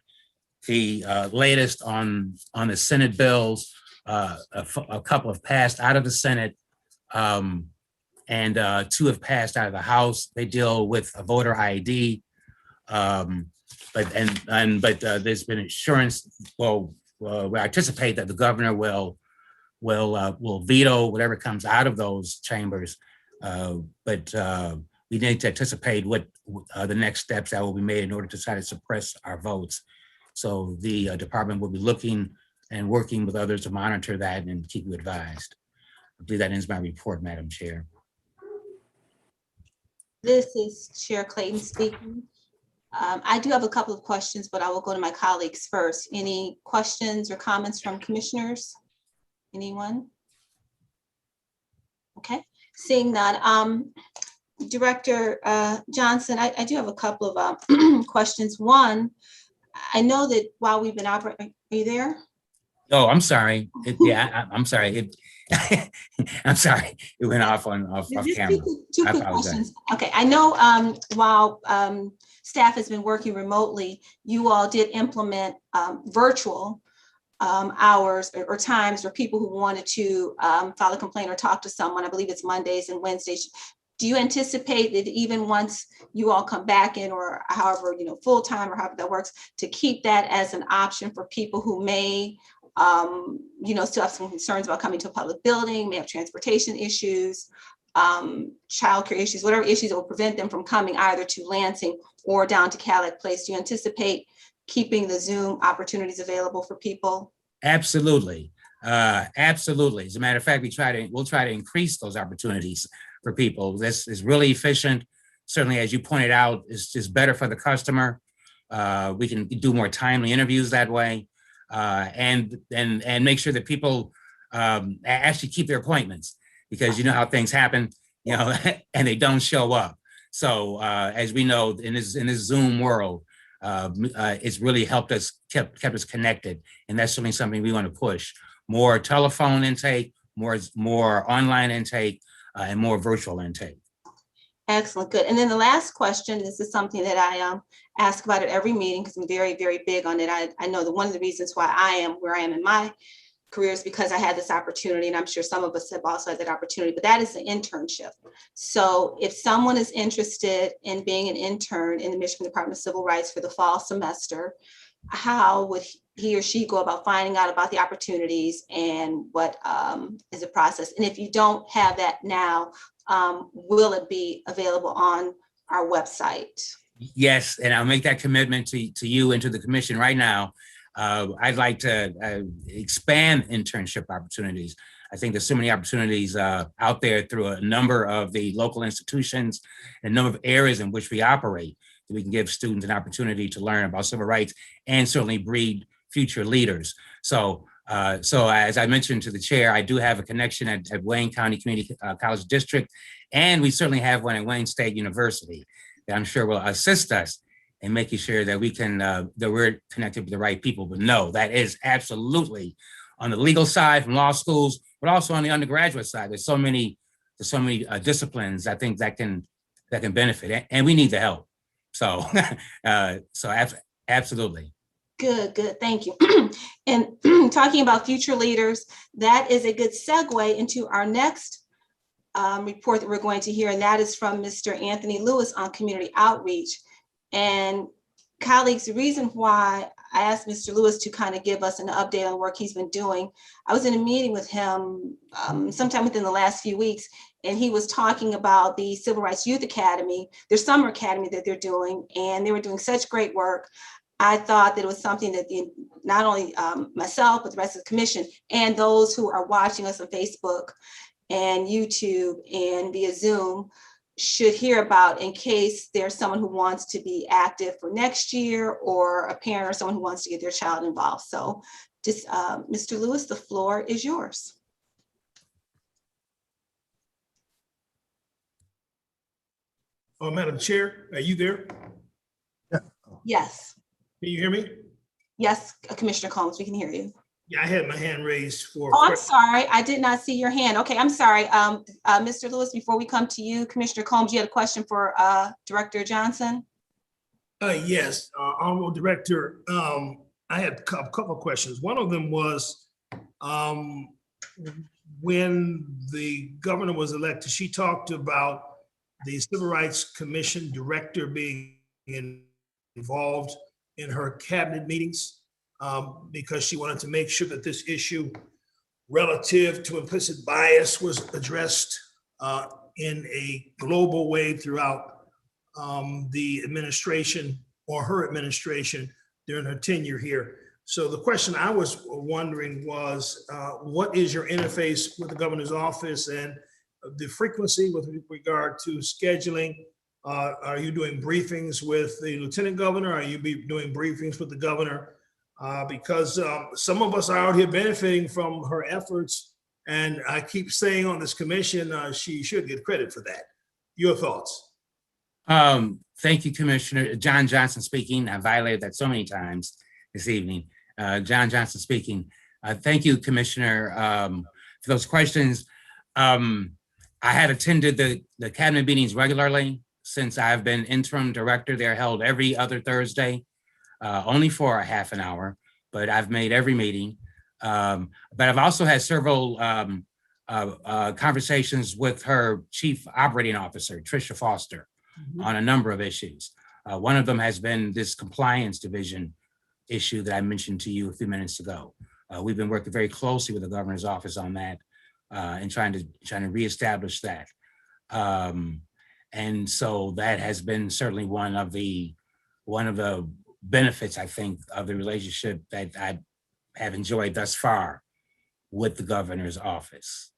the latest on the Senate bills. A couple have passed out of the Senate, and 2 have passed out of the House. They deal with a voter ID, but there's been assurance. We anticipate that the governor will veto whatever comes out of those chambers, but we need to anticipate what the next steps that will be made in order to try to suppress our votes. So the department will be looking and working with others to monitor that and keep you advised. I believe that ends my report, Madam Chair. This is Chair Clayton speaking. I do have a couple of questions, but I will go to my colleagues first. Any questions or comments from commissioners? Anyone? Okay, seeing none. Director Johnson, I do have a couple of questions. One, I know that while we've been operating, are you there? Oh, I'm sorry. I'm sorry. I'm sorry. It went off camera. Two quick questions. Okay, I know while staff has been working remotely, you all did implement virtual hours or times for people who wanted to file a complaint or talk to someone. I believe it's Mondays and Wednesdays. do you anticipate that even once you all come back in, or however, full-time or however that works, to keep that as an option for people who may, still have some concerns about coming to a public building, may have transportation issues, childcare issues, whatever issues that will prevent them from coming either to Lansing or down to Cadillac Place? Do you anticipate keeping the Zoom opportunities available for people? Absolutely. Absolutely. As a matter of fact, we'll try to increase those opportunities for people. This is really efficient. Certainly, as you pointed out, it's just better for the customer. We can do more timely interviews that way, and make sure that people actually keep their appointments, because you know how things happen, and they don't show up. So as we know, in this Zoom world, it's really helped us, kept us connected, and that's certainly something we want to push. More telephone intake, more online intake, and more virtual intake. Excellent, good. And then the last question, this is something that I ask about at every meeting because I'm very, very big on it. I know that one of the reasons why I am where I am in my career is because I had this opportunity, and I'm sure some of us have also had that opportunity, but that is the internship. So if someone is interested in being an intern in the Michigan Department of Civil Rights for the fall semester, how would he or she go about finding out about the opportunities, and what is the process? And if you don't have that now, will it be available on our website? Yes, and I'll make that commitment to you and to the commission right now. I'd like to expand internship opportunities. I think there's so many opportunities out there through a number of the local institutions and a number of areas in which we operate, that we can give students an opportunity to learn about civil rights and certainly breed future leaders. So as I mentioned to the chair, I do have a connection at Wayne County Community College District, and we certainly have one at Wayne State University that I'm sure will assist us in making sure that we can, that we're connected with the right people. But no, that is absolutely on the legal side from law schools, but also on the undergraduate side. There's so many disciplines I think that can benefit, and we need the help. So, absolutely. Good, thank you. And talking about future leaders, that is a good segue into our next report that we're going to hear, and that is from Mr. Anthony Lewis on community outreach. And colleagues, the reason why I asked Mr. Lewis to kind of give us an update on the work he's been doing, I was in a meeting with him sometime within the last few weeks, and he was talking about the Civil Rights Youth Academy, their summer academy that they're doing, and they were doing such great work. I thought that it was something that not only myself, but the rest of the commission and those who are watching us on Facebook and YouTube and via Zoom should hear about, in case there's someone who wants to be active for next year, or a parent or someone who wants to get their child involved. So just Mr. Lewis, the floor is yours. Oh, Madam Chair, are you there? Yes. Can you hear me? Yes, Commissioner Combs, we can hear you. Yeah, I had my hand raised for. Oh, I'm sorry. I did not see your hand. Okay, I'm sorry. Mr. Lewis, before we come to you, Commissioner Combs, you had a question for Director Johnson? Yes, Honorable Director, I had a couple of questions. One of them was, when the governor was elected, she talked about the Civil Rights Commission director being involved in her cabinet meetings, because she wanted to make sure that this issue relative to implicit bias was addressed in a global way throughout the administration, or her administration, during her tenure here. So the question I was wondering was, what is your interface with the governor's office and the frequency with regard to scheduling? Are you doing briefings with the lieutenant governor? Are you doing briefings with the governor? Because some of us are out here benefiting from her efforts, and I keep saying on this commission, she should get credit for that. Your thoughts? Thank you, Commissioner. John Johnson speaking. I violated that so many times this evening. John Johnson speaking. Thank you, Commissioner, for those questions. I have attended the cabinet meetings regularly since I've been interim director. They're held every other Thursday, only for a half an hour, but I've made every meeting. But I've also had several conversations with her chief operating officer, Tricia Foster, on a number of issues. One of them has been this compliance division issue that I mentioned to you a few minutes ago. We've been working very closely with the governor's office on that and trying to reestablish that. And so that has been certainly one of the benefits, I think, of the relationship that I have enjoyed thus far with the governor's office.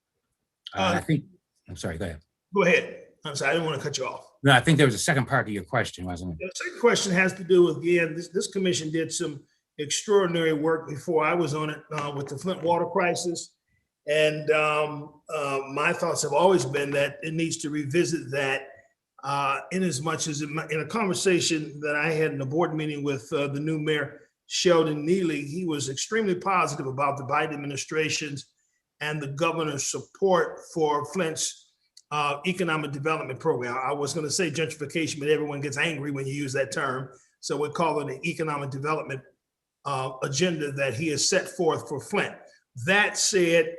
I think, I'm sorry, go ahead. Go ahead. I'm sorry, I didn't want to cut you off. No, I think there was a second part to your question, wasn't it? The second question has to do with, again, this commission did some extraordinary work before I was on it with the Flint water crisis. And my thoughts have always been that it needs to revisit that in as much as in a conversation that I had in a board meeting with the new mayor, Sheldon Neely. He was extremely positive about the Biden administration's and the governor's support for Flint's economic development program. I was going to say gentrification, but everyone gets angry when you use that term. So we're calling it an economic development agenda that he has set forth for Flint. That said,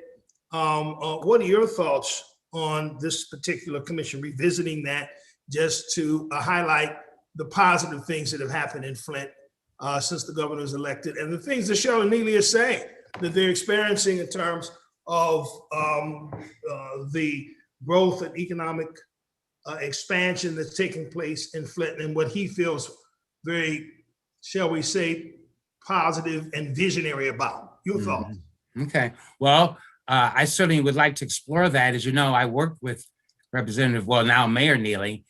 what are your thoughts on this particular commission revisiting that, just to highlight the positive things that have happened in Flint since the governor was elected, and the things that Sheldon Neely is saying that they're experiencing in terms of the growth and economic expansion that's taking place in Flint, and what he feels very, shall we say, positive and visionary about. Your thoughts? Okay. Well, I certainly would like to explore that. As you know, I worked with Representative, well, now Mayor Neely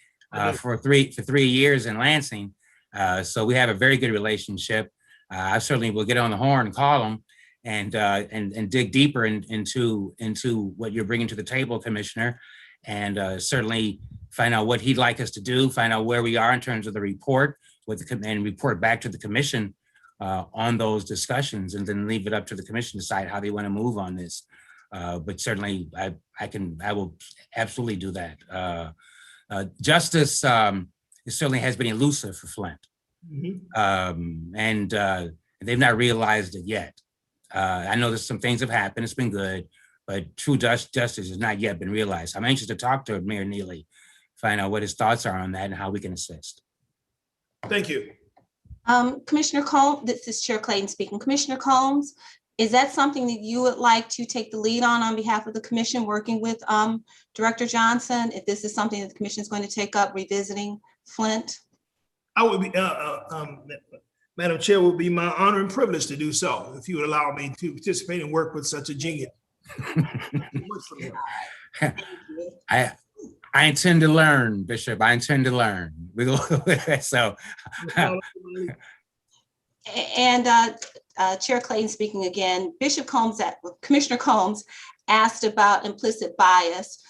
for 3 years in Lansing. So we have a very good relationship. I certainly will get on the horn and call him and dig deeper into what you're bringing to the table, Commissioner, and certainly find out what he'd like us to do, find out where we are in terms of the report, and report back to the commission on those discussions, and then leave it up to the commission to decide how they want to move on this. But certainly I will absolutely do that. Justice it certainly has been elusive for Flint. And they've not realized it yet. I know that some things have happened, it's been good, but true justice has not yet been realized. I'm anxious to talk to Mayor Neely, find out what his thoughts are on that and how we can assist. Thank you. Commissioner Combs, this is Chair Clayton speaking. Commissioner Combs, is that something that you would like to take the lead on behalf of the commission, working with Director Johnson? If this is something that the commission is going to take up, revisiting Flint? I would be, Madam Chair, it would be my honor and privilege to do so, if you would allow me to participate and work with such a genius. I intend to learn, Bishop. I intend to learn. We go so. And Chair Clayton speaking again. Commissioner Combs asked about implicit bias.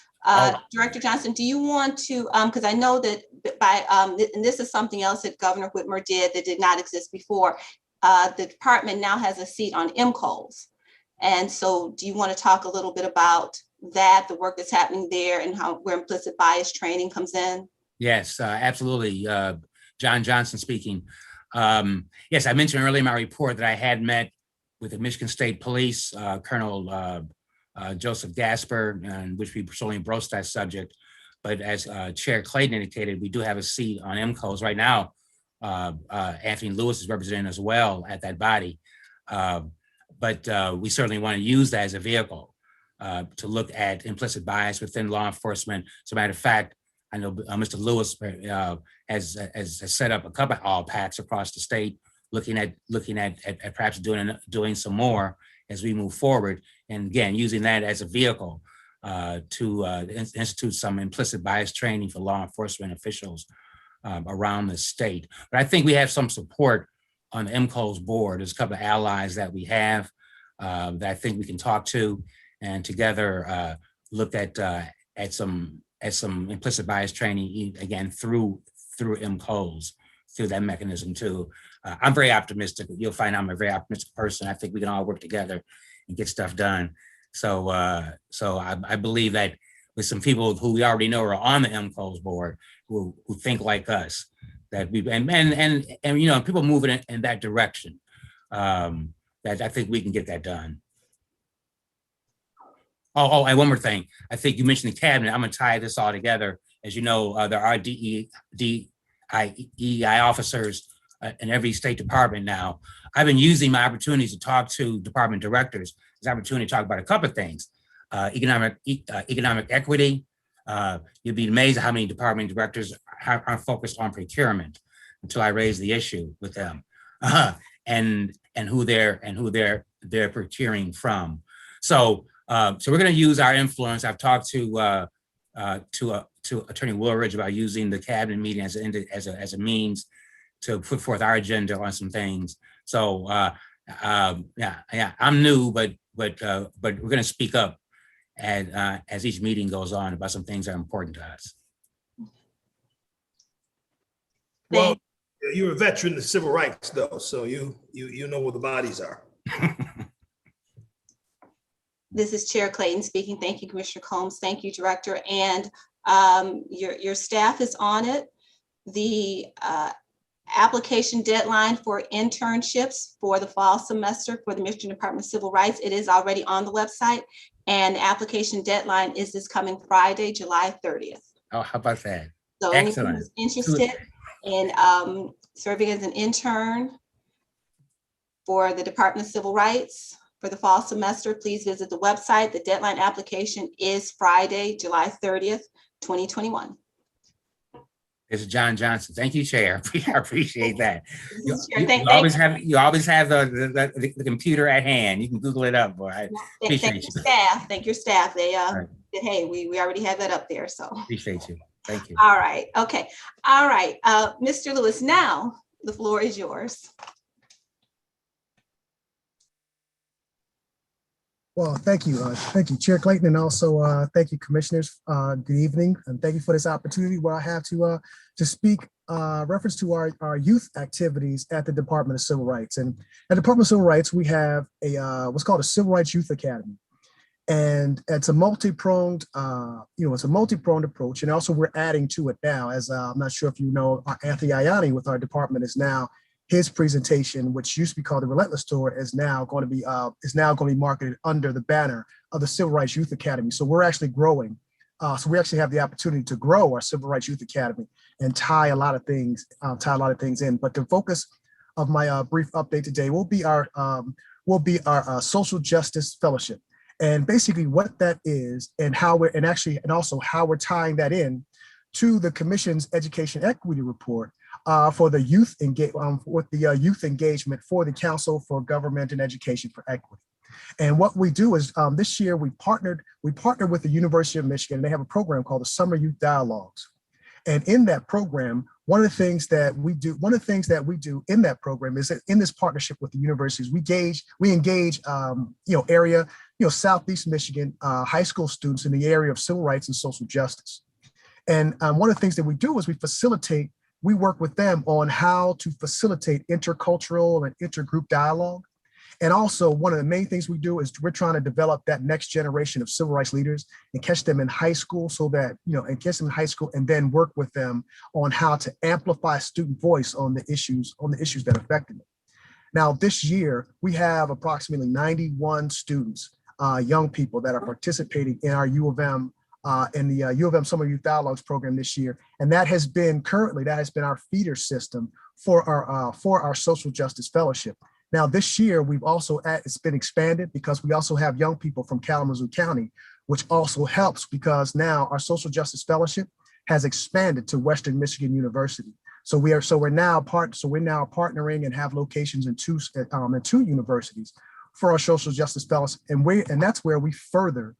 Director Johnson, do you want to, because I know that and this is something else that Governor Whitmer did that did not exist before. The department now has a seat on MCOs. And so do you want to talk a little bit about that, the work that's happening there, and where implicit bias training comes in? Yes, absolutely. John Johnson speaking. Yes, I mentioned earlier in my report that I had met with the Michigan State Police, Colonel Joseph Gasper, in which we personally broached that subject. But as Chair Clayton indicated, we do have a seat on MCOs right now. Anthony Lewis is representing as well at that body. But we certainly want to use that as a vehicle to look at implicit bias within law enforcement. As a matter of fact, I know Mr. Lewis has set up a couple of all-packs across the state, looking at perhaps doing some more as we move forward. And again, using that as a vehicle to institute some implicit bias training for law enforcement officials around the state. But I think we have some support on the MCO's board. There's a couple of allies that we have that I think we can talk to, and together look at some implicit bias training, again, through MCOs, through that mechanism too. I'm very optimistic. You'll find I'm a very optimistic person. I think we can all work together and get stuff done. So I believe that with some people who we already know are on the MCO's board, who think like us, that we and you know, people moving in that direction, that I think we can get that done. and one more thing. I think you mentioned the cabinet. I'm going to tie this all together. As you know, there are DEI officers in every state department now. I've been using my opportunities to talk to department directors. This opportunity to talk about a couple of things. Economic equity. You'd be amazed at how many department directors are focused on procurement until I raise the issue with them, and who they're procuring from. So we're going to use our influence. I've talked to Attorney Woolridge about using the cabinet meeting as a means to put forth our agenda on some things. So yeah, I'm new, but we're going to speak up as each meeting goes on about some things that are important to us. Well, you're a veteran of civil rights, though, so you know where the bodies are. This is Chair Clayton speaking. Thank you, Commissioner Combs. Thank you, Director. And your staff is on it. The application deadline for internships for the fall semester for the Michigan Department of Civil Rights, it is already on the website. And the application deadline is this coming Friday, July 30th. Oh, how about that? So anyone who's interested in serving as an intern for the Department of Civil Rights for the fall semester, please visit the website. The deadline application is Friday, July 30th, 2021. This is John Johnson. Thank you, Chair. I appreciate that. You always have the computer at hand. You can Google it up, boy. I appreciate you. Thank your staff. They hey, we already have that up there. So appreciate you. Thank you. All right. Okay. All right. Mr. Lewis, now the floor is yours. Well, thank you, Chair Clayton, and also thank you, Commissioners. Good evening, and thank you for this opportunity where I have to speak reference to our youth activities at the Department of Civil Rights. And at the Department of Civil Rights, we have a what's called a Civil Rights Youth Academy, and it's a multi-pronged, approach. And also, we're adding to it now, as I'm not sure if you know, Anthony Ayani with our department is now. His presentation, which used to be called the Relentless Tour, is now going to be marketed under the banner of the Civil Rights Youth Academy. So we're actually growing. So we actually have the opportunity to grow our Civil Rights Youth Academy and tie a lot of things in. But the focus of my brief update today will be our Social Justice Fellowship, and basically what that is, and how also how we're tying that in to the Commission's Education Equity Report. For the youth youth engagement for the Council for Government and Education for Equity. And what we do is this year we partnered with the University of Michigan, and they have a program called the Summer Youth Dialogues. And in that program, one of the things that we do in that program is that in this partnership with the universities, we engage Southeast Michigan high school students in the area of civil rights and social justice. And one of the things that we do is we work with them on how to facilitate intercultural and intergroup dialogue. And also one of the main things we do is we're trying to develop that next generation of civil rights leaders and catch them in high school and then work with them on how to amplify student voice on the issues that affect them. Now, this year, we have approximately 91 students, young people that are participating in our U of M in the U of M Summer Youth Dialogues program this year, and that has been our feeder system for our Social Justice Fellowship. Now this year it's been expanded because we also have young people from Kalamazoo County, which also helps because now our Social Justice Fellowship has expanded to Western Michigan University. So we're now partnering and have locations in two universities for our Social Justice Fellowship, and that's where we further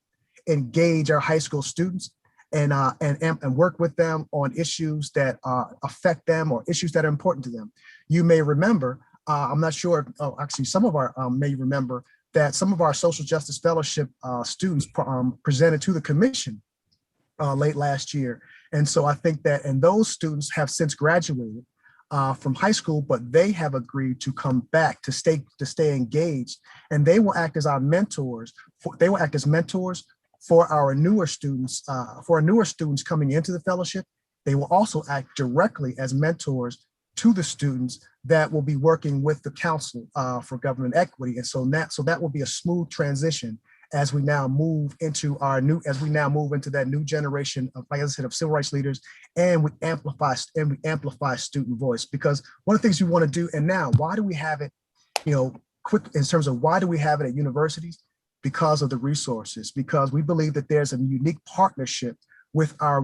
engage our high school students and work with them on issues that affect them or issues that are important to them. You may remember, I'm not sure, some of our may remember that some of our Social Justice Fellowship students presented to the commission late last year. And so I think that, and those students have since graduated from high school, but they have agreed to come back to stay engaged, and they will act as our mentors. For our newer students, coming into the fellowship. They will also act directly as mentors to the students that will be working with the Council for Government Equity. And so that will be a smooth transition as we now move into that new generation of, like I said, of civil rights leaders, and we amplify student voice. Because one of the things we want to do, and now, why do we have it, quick in terms of why do we have it at universities? Because of the resources, because we believe that there's a unique partnership with our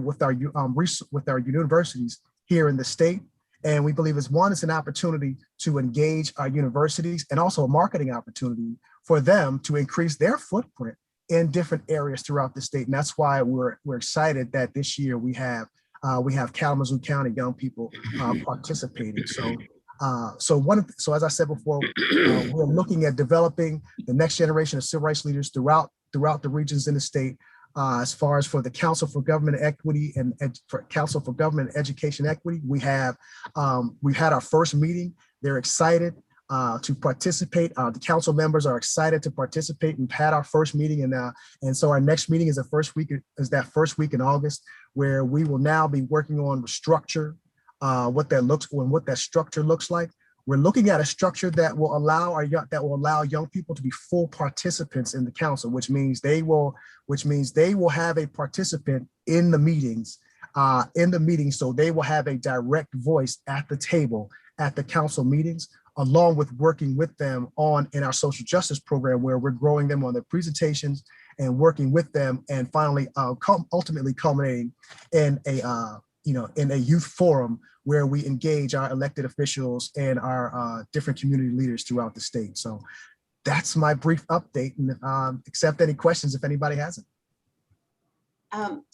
universities here in the state. And we believe it's an opportunity to engage our universities, and also a marketing opportunity for them to increase their footprint in different areas throughout the state. And that's why we're excited that this year we have Kalamazoo County young people participating. So as I said before, we're looking at developing the next generation of civil rights leaders throughout the regions in the state. As far as for the Council for Government Equity and for Council for Government Education Equity, we've had our first meeting. They're excited to participate. The council members are excited to participate. We've had our first meeting, and so our next meeting is that first week in August, where we will now be working on structure, what that structure looks like. We're looking at a structure that will allow young people to be full participants in the council, which means they will have a participant in the meetings, so they will have a direct voice at the table at the council meetings, along with working with them in our social justice program, where we're growing them on their presentations and working with them, and finally ultimately culminating in a youth forum where we engage our elected officials and our different community leaders throughout the state. So that's my brief update, and accept any questions if anybody has it.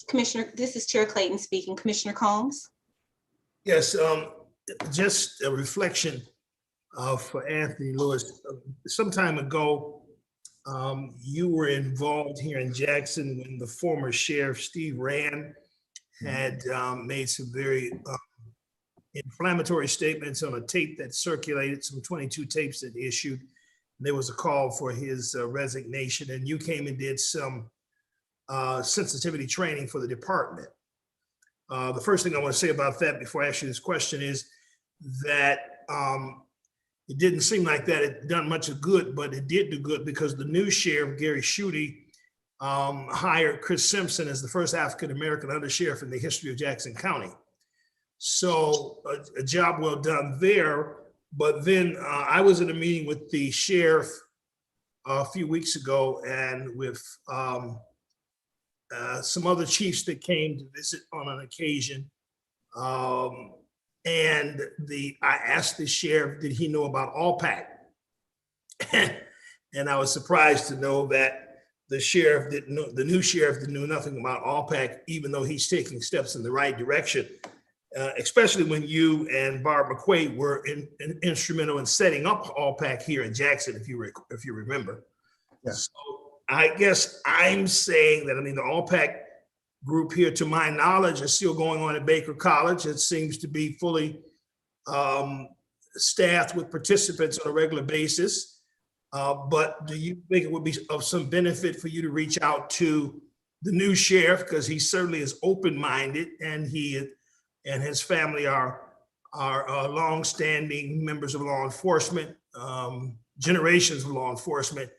Commissioner, this is Chair Clayton speaking. Commissioner Combs? Yes, just a reflection for Anthony Lewis. Some time ago, you were involved here in Jackson when the former Sheriff Steve Rand had made some very inflammatory statements on a tape that circulated, some 22 tapes that he issued. There was a call for his resignation, and you came and did some sensitivity training for the department. The first thing I want to say about that before I ask you this question is that it didn't seem like that it done much of good, but it did do good, because the new sheriff, Gary Schutte, hired Chris Simpson as the first African-American undersheriff in the history of Jackson County. So a job well done there. But then I was in a meeting with the sheriff a few weeks ago, and with some other chiefs that came to visit on an occasion. And I asked the sheriff, did he know about ALLPAC? And I was surprised to know that the new sheriff didn't know nothing about ALLPAC, even though he's taking steps in the right direction. Especially when you and Barb McQuaid were instrumental in setting up ALLPAC here in Jackson, if you remember. Yeah. So I guess I'm saying that, the ALLPAC group here, to my knowledge, is still going on at Baker College. It seems to be fully staffed with participants on a regular basis. But do you think it would be of some benefit for you to reach out to the new sheriff, because he certainly is open-minded, and he and his family are longstanding members of law enforcement, generations of law enforcement.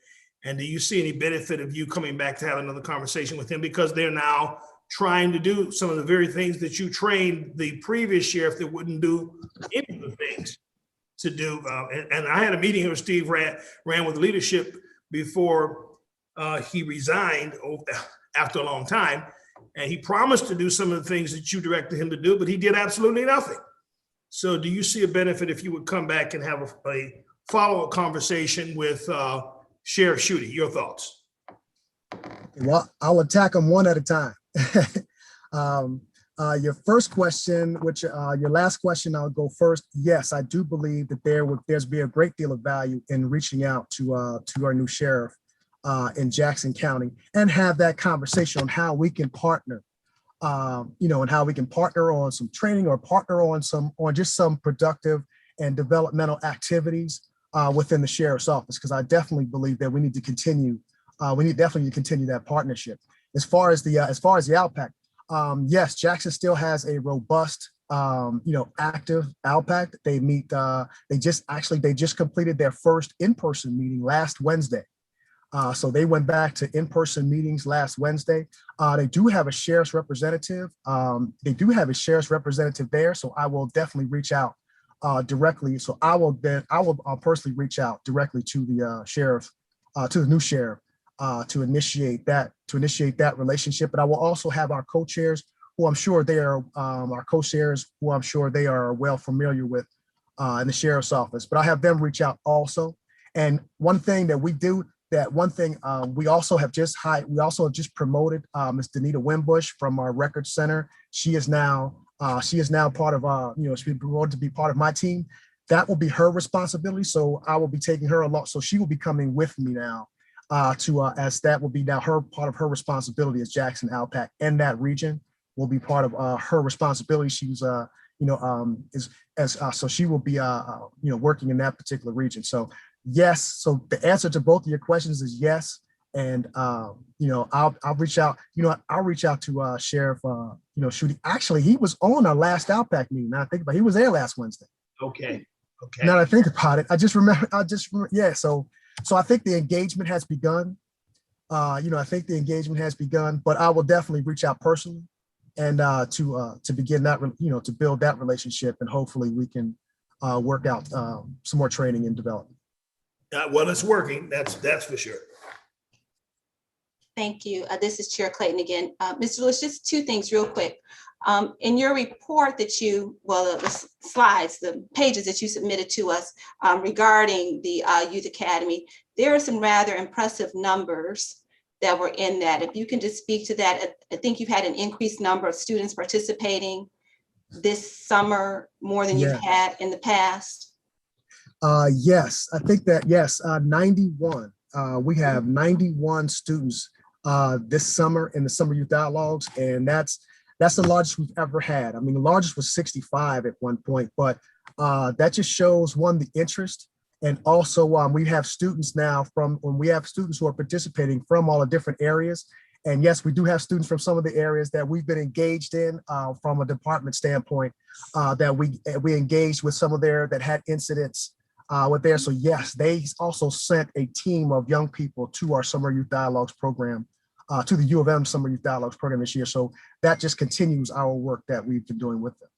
And do you see any benefit of you coming back to have another conversation with him, because they're now trying to do some of the very things that you trained the previous sheriff that wouldn't do any of the things to do? And I had a meeting here with Steve ran with leadership before he resigned after a long time. And he promised to do some of the things that you directed him to do, but he did absolutely nothing. So do you see a benefit if you would come back and have a follow-up conversation with Sheriff Schutte? Your thoughts? Well, I'll attack them one at a time. Your first question, your last question, I'll go first. Yes, I do believe that there's be a great deal of value in reaching out to our new sheriff in Jackson County, and have that conversation on how we can partner, and how we can partner on some training, or partner on just some productive and developmental activities within the sheriff's office. Because I definitely believe that we need to continue. Definitely continue that partnership. As far as the ALLPAC, yes, Jackson still has a robust, active ALLPAC. They meet. They just completed their first in-person meeting last Wednesday. So they went back to in-person meetings last Wednesday. They do have a sheriff's representative. There, so I will definitely reach out directly. So I will personally reach out directly to the sheriff, to the new sheriff, to initiate that relationship. But I will also have our co-chairs, who I'm sure they are well familiar with in the sheriff's office. But I have them reach out also. And one thing that we do. We also have just promoted Ms. Danita Wimbush from our record center. She is now part of she's been promoted to be part of my team. That will be her responsibility. So I will be taking her along. So she will be coming with me now as that will be now part of her responsibility as Jackson Alpac, and that region will be part of her responsibility. She's so she will be working in that particular region. So yes. So the answer to both of your questions is yes. And I'll reach out. I'll reach out to Sheriff Schutte. Actually, he was on our last Outback meeting. Now I think about it, he was there last Wednesday. Okay. Now that I think about it, I just remember. Yeah. So I think the engagement has begun. But I will definitely reach out personally and to begin that, to build that relationship, and hopefully we can work out some more training and development. Well, it's working. That's for sure. Thank you. This is Chair Clayton again. Mr. Lewis, just two things real quick. In your report that the slides, the pages that you submitted to us regarding the Youth Academy, there are some rather impressive numbers that were in that. If you can just speak to that. I think you've had an increased number of students participating this summer, more than you've had in the past. Yes, I think that, yes, 91. We have 91 students this summer in the Summer Youth Dialogues, and that's the largest we've ever had. I mean, the largest was 65 at one point, but that just shows, one, the interest, and also we have students now who are participating from all the different areas. And yes, we do have students from some of the areas that we've been engaged in from a department standpoint, that we engaged with some of that had incidents with there. So yes, they also sent a team of young people to our Summer Youth Dialogues program, to the U of M Summer Youth Dialogues program this year. So that just continues our work that we've been doing with them.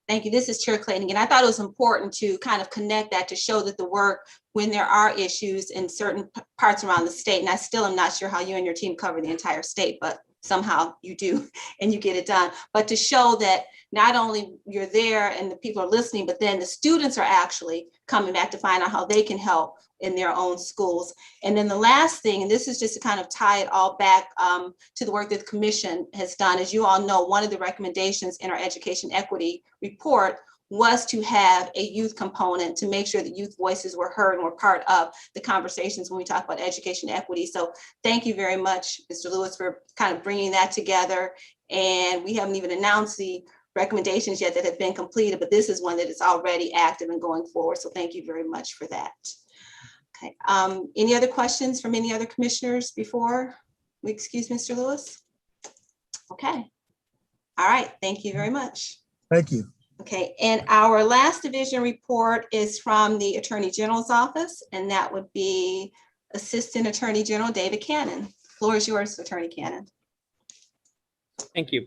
Thank you. This is Chair Clayton again. I thought it was important to kind of connect that, to show that the work, when there are issues in certain parts around the state, and I still am not sure how you and your team cover the entire state, but somehow you do and you get it done. But to show that not only you're there and the people are listening, but then the students are actually coming back to find out how they can help in their own schools. And then the last thing, and this is just to kind of tie it all back to the work that the commission has done. As you all know, one of the recommendations in our education equity report was to have a youth component, to make sure that youth voices were heard and were part of the conversations when we talk about education equity. So thank you very much, Mr. Lewis, for kind of bringing that together. And we haven't even announced the recommendations yet that have been completed, but this is one that is already active and going forward. So thank you very much for that. Okay. Any other questions from any other commissioners before we excuse Mr. Lewis? Okay. All right. Thank you very much. Thank you. Okay. And our last division report is from the Attorney General's office, and that would be Assistant Attorney General David Cannon. The floor is yours, Attorney Cannon. Thank you.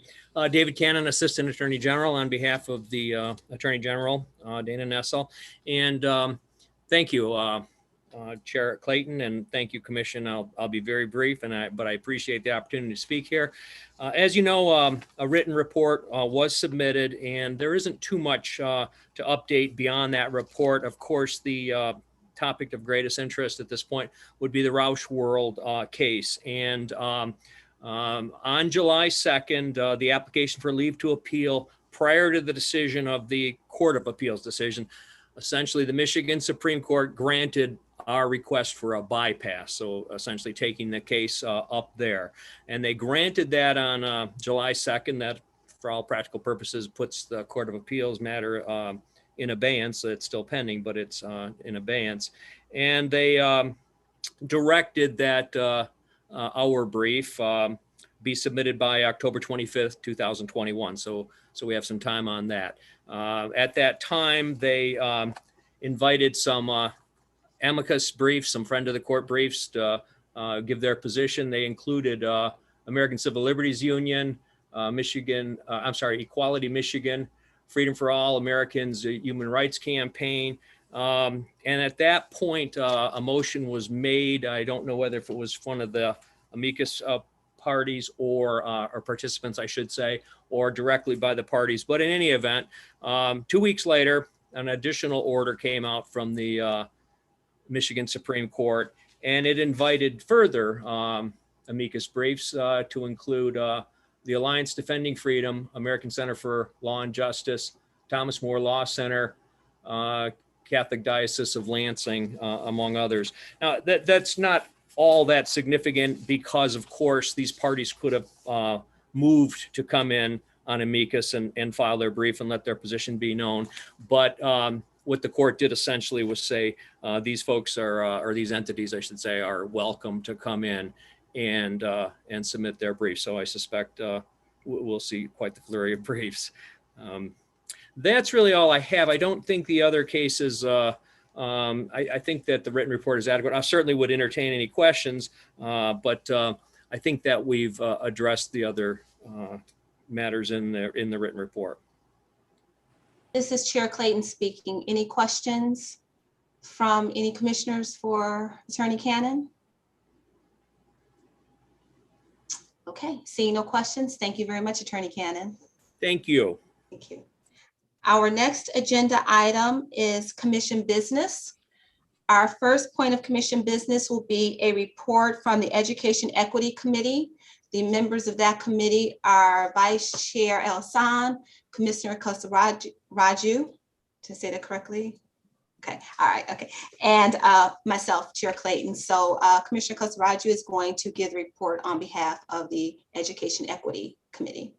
David Cannon, Assistant Attorney General, on behalf of the Attorney General, Dana Nessel. And thank you, Chair Clayton, and thank you, Commission. I'll be very brief, but I appreciate the opportunity to speak here. As you know, a written report was submitted, and there isn't too much to update beyond that report. Of course, the topic of greatest interest at this point would be the Roush World case. And on July 2nd, the application for leave to appeal prior to the decision of the Court of Appeals decision, essentially the Michigan Supreme Court granted our request for a bypass. So essentially taking the case up there. And they granted that on July 2nd. That, for all practical purposes, puts the Court of Appeals matter in abeyance. It's still pending, but it's in abeyance. And they directed that our brief be submitted by October 25th, 2021. So we have some time on that. At that time, they invited some amicus briefs, some friend of the court briefs to give their position. They included American Civil Liberties Union, Equality Michigan, Freedom for All Americans Human Rights Campaign. And at that point, a motion was made. I don't know whether if it was one of the amicus parties or participants, I should say, or directly by the parties. But in any event, 2 weeks later, an additional order came out from the Michigan Supreme Court, and it invited further amicus briefs to include the Alliance Defending Freedom, American Center for Law and Justice, Thomas More Law Center, Catholic Diocese of Lansing, among others. Now, that's not all that significant because, of course, these parties could have moved to come in on amicus and file their brief and let their position be known. But what the court did essentially was say these folks are, or these entities, I should say, are welcome to come in and submit their brief. So I suspect we'll see quite the flurry of briefs. That's really all I have. I don't think the other cases, I think that the written report is adequate. I certainly would entertain any questions, but I think that we've addressed the other matters in the written report. This is Chair Clayton speaking. Any questions from any commissioners for Attorney Cannon? Okay, seeing no questions. Thank you very much, Attorney Cannon. Thank you. Thank you. Our next agenda item is commission business. Our first point of commission business will be a report from the Education Equity Committee. The members of that committee are Vice Chair Elsan, Commissioner Kasaraju, to say that correctly? Okay, all right, okay. And myself, Chair Clayton. So Commissioner Kasaraju is going to give the report on behalf of the Education Equity Committee.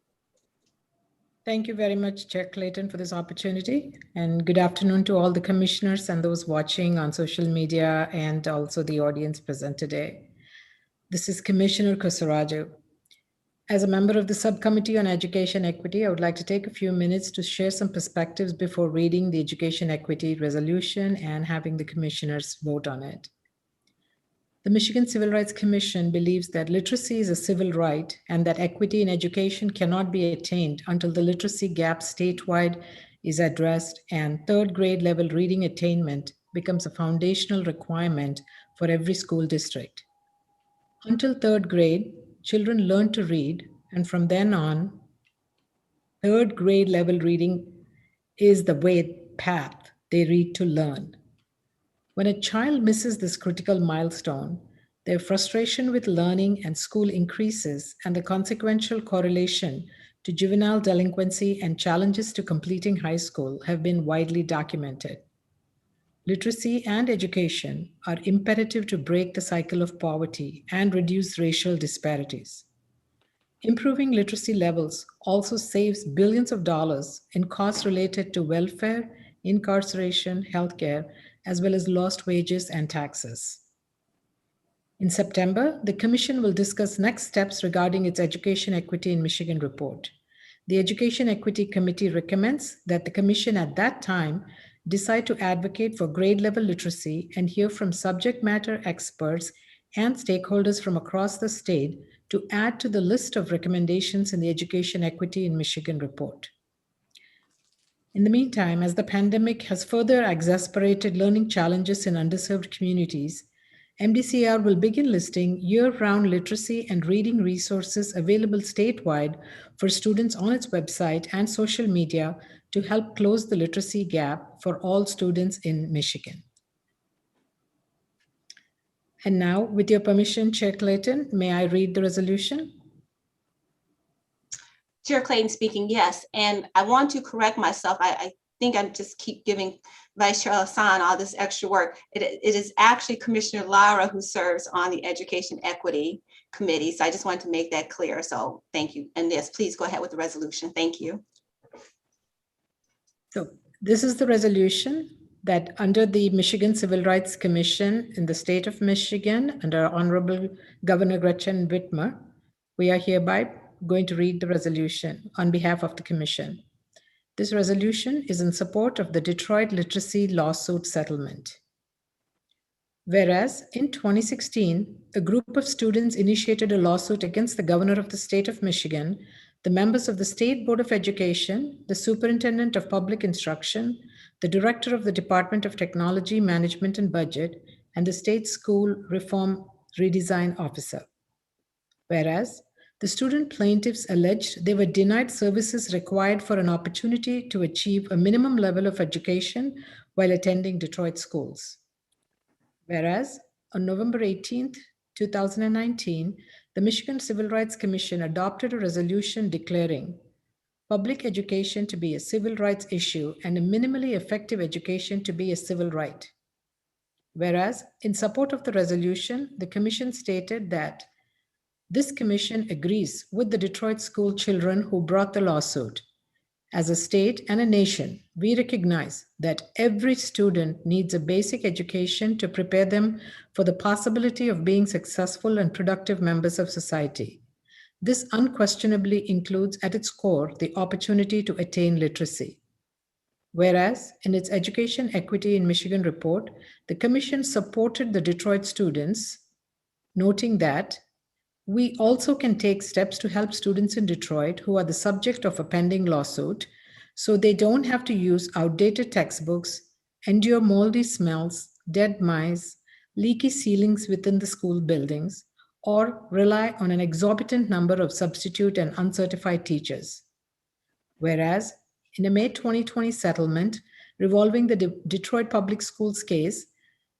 Thank you very much, Chair Clayton, for this opportunity. And good afternoon to all the commissioners and those watching on social media and also the audience present today. This is Commissioner Kasaraju. As a member of the Subcommittee on Education Equity, I would like to take a few minutes to share some perspectives before reading the Education Equity Resolution and having the commissioners vote on it. The Michigan Civil Rights Commission believes that literacy is a civil right and that equity in education cannot be attained until the literacy gap statewide is addressed and third grade level reading attainment becomes a foundational requirement for every school district. Until third grade, children learn to read, and from then on, third grade level reading is the path they read to learn. When a child misses this critical milestone, their frustration with learning and school increases, and the consequential correlation to juvenile delinquency and challenges to completing high school have been widely documented. Literacy and education are imperative to break the cycle of poverty and reduce racial disparities. Improving literacy levels also saves billions of dollars in costs related to welfare, incarceration, healthcare, as well as lost wages and taxes. In September, the Commission will discuss next steps regarding its Education Equity in Michigan report. The Education Equity Committee recommends that the Commission at that time decide to advocate for grade level literacy and hear from subject matter experts and stakeholders from across the state to add to the list of recommendations in the Education Equity in Michigan report. In the meantime, as the pandemic has further exacerbated learning challenges in underserved communities, MDCR will begin listing year-round literacy and reading resources available statewide for students on its website and social media to help close the literacy gap for all students in Michigan. And now, with your permission, Chair Clayton, may I read the resolution? Chair Clayton speaking, yes. And I want to correct myself. I think I'm just keep giving Vice Chair Hassan all this extra work. It is actually Commissioner Lara who serves on the Education Equity Committee. So I just wanted to make that clear. So thank you. And yes, please go ahead with the resolution. Thank you. So this is the resolution that under the Michigan Civil Rights Commission in the state of Michigan, under Honorable Governor Gretchen Whitmer, we are hereby going to read the resolution on behalf of the Commission. This resolution is in support of the Detroit literacy lawsuit settlement. Whereas in 2016, a group of students initiated a lawsuit against the governor of the state of Michigan, the members of the State Board of Education, the superintendent of public instruction, the director of the Department of Technology, Management and Budget, and the state school reform redesign officer. Whereas the student plaintiffs alleged they were denied services required for an opportunity to achieve a minimum level of education while attending Detroit schools. Whereas on November 18th, 2019, the Michigan Civil Rights Commission adopted a resolution declaring public education to be a civil rights issue and a minimally effective education to be a civil right. Whereas in support of the resolution, the commission stated that this commission agrees with the Detroit school children who brought the lawsuit. As a state and a nation, we recognize that every student needs a basic education to prepare them for the possibility of being successful and productive members of society. This unquestionably includes at its core the opportunity to attain literacy. Whereas in its Education Equity in Michigan report, the Commission supported the Detroit students, noting that we also can take steps to help students in Detroit who are the subject of a pending lawsuit so they don't have to use outdated textbooks, endure moldy smells, dead mice, leaky ceilings within the school buildings, or rely on an exorbitant number of substitute and uncertified teachers. Whereas in a May 2020 settlement revolving the Detroit Public Schools case,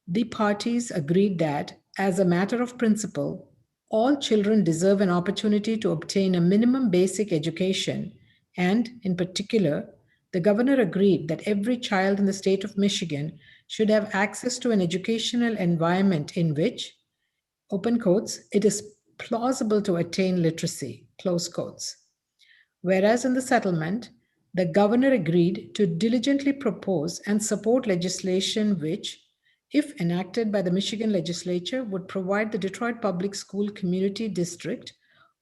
the parties agreed that, as a matter of principle, all children deserve an opportunity to obtain a minimum basic education, and in particular, the governor agreed that every child in the state of Michigan should have access to an educational environment in which, open quotes, it is plausible to attain literacy, close quotes. Whereas in the settlement, the governor agreed to diligently propose and support legislation which, if enacted by the Michigan legislature, would provide the Detroit Public School Community District,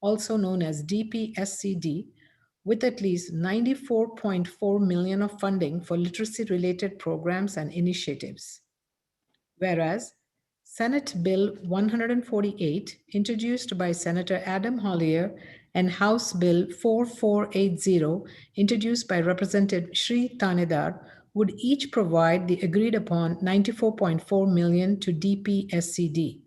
also known as DPSCD, with at least $94.4 million of funding for literacy-related programs and initiatives. Whereas Senate Bill 148, introduced by Senator Adam Hollier, and House Bill 4480, introduced by Representative Shri Thanedar, would each provide the agreed upon $94.4 million to DPSCD.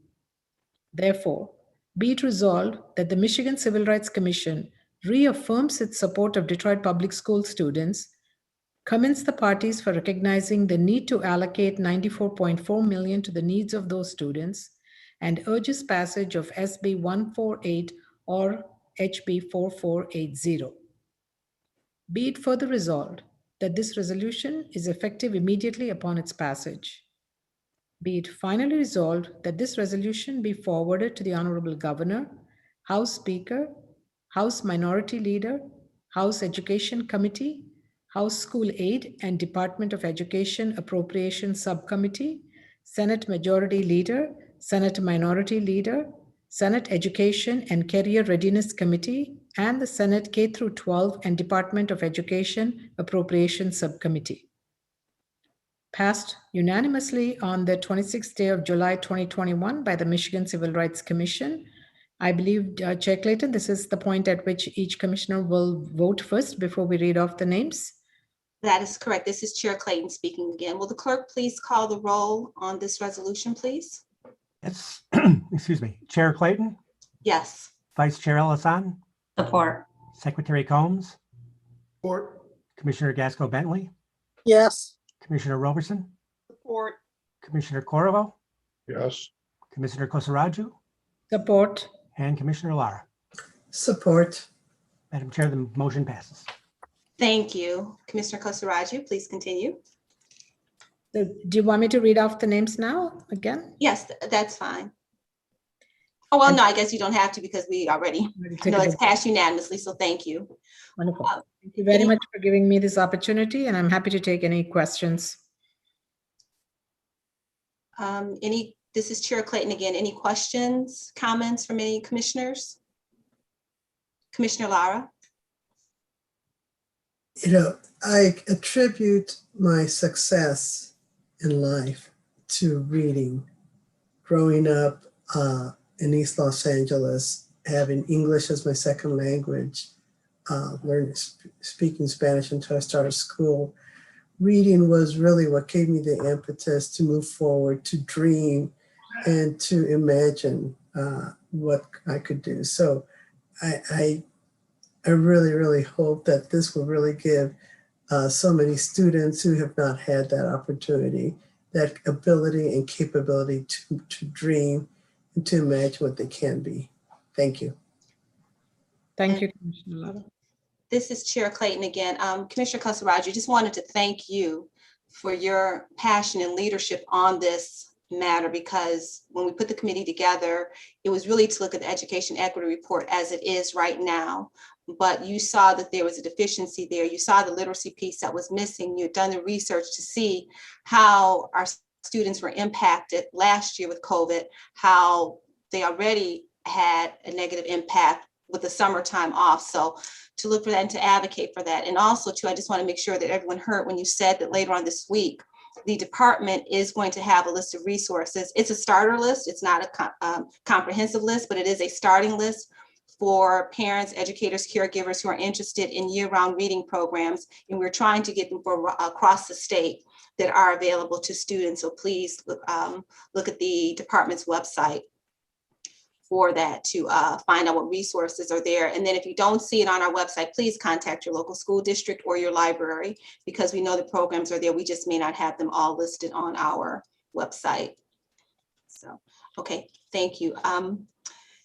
Therefore, be it resolved that the Michigan Civil Rights Commission reaffirms its support of Detroit public school students, commends the parties for recognizing the need to allocate $94.4 million to the needs of those students, and urges passage of SB 148 or HB 4480. Be it further resolved that this resolution is effective immediately upon its passage. Be it finally resolved that this resolution be forwarded to the Honorable Governor, House Speaker, House Minority Leader, House Education Committee, House School Aid and Department of Education Appropriations Subcommittee, Senate Majority Leader, Senate Minority Leader, Senate Education and Career Readiness Committee, and the Senate K-12 and Department of Education Appropriations Subcommittee. Passed unanimously on the 26th day of July 2021 by the Michigan Civil Rights Commission. I believe, Chair Clayton, this is the point at which each commissioner will vote first before we read off the names. That is correct. This is Chair Clayton speaking again. Will the clerk please call the roll on this resolution, please? Yes, excuse me. Chair Clayton, Yes. Vice Chair Ellison, Support. Secretary Combs, Support. Commissioner Gasco-Bentley, Yes. Commissioner Roberson, Support. Commissioner Corvo, Yes. Commissioner Kosaraju, Support. and Commissioner Lara. Support. Madam Chair, the motion passes. Thank you. Commissioner Kosaraju, please continue. So, do you want me to read off the names now again? Yes, that's fine. Oh, well, no, I guess you don't have to because we already know it's passed unanimously, so thank you. Wonderful. Thank you very much for giving me this opportunity, and I'm happy to take any questions. This is Chair Clayton again. Any questions, comments from any commissioners? Commissioner Lara? You know, I attribute my success in life to reading growing up in East Los Angeles, having English as my second language, learning speaking Spanish until I started school. Reading was really what gave me the impetus to move forward, to dream, and to imagine what I could do. So I really, really hope that this will really give so many students who have not had that opportunity, that ability and capability to dream and to imagine what they can be. Thank you. Thank you, Commissioner Lara. This is Chair Clayton again. Commissioner Kasaraju, just wanted to thank you for your passion and leadership on this matter, because when we put the committee together, it was really to look at the education equity report as it is right now. But you saw that there was a deficiency there. You saw the literacy piece that was missing. You'd done the research to see how our students were impacted last year with COVID, how they already had a negative impact with the summertime off. So to look for that and to advocate for that. And also too, I just want to make sure that everyone heard when you said that later on this week, the department is going to have a list of resources. It's a starter list. It's not a comprehensive list, but it is a starting list for parents, educators, caregivers who are interested in year-round reading programs. And we're trying to get them for across the state that are available to students. So please look at the department's website for that to find out what resources are there. And then if you don't see it on our website, please contact your local school district or your library, because we know the programs are there. We just may not have them all listed on our website. So, okay, thank you.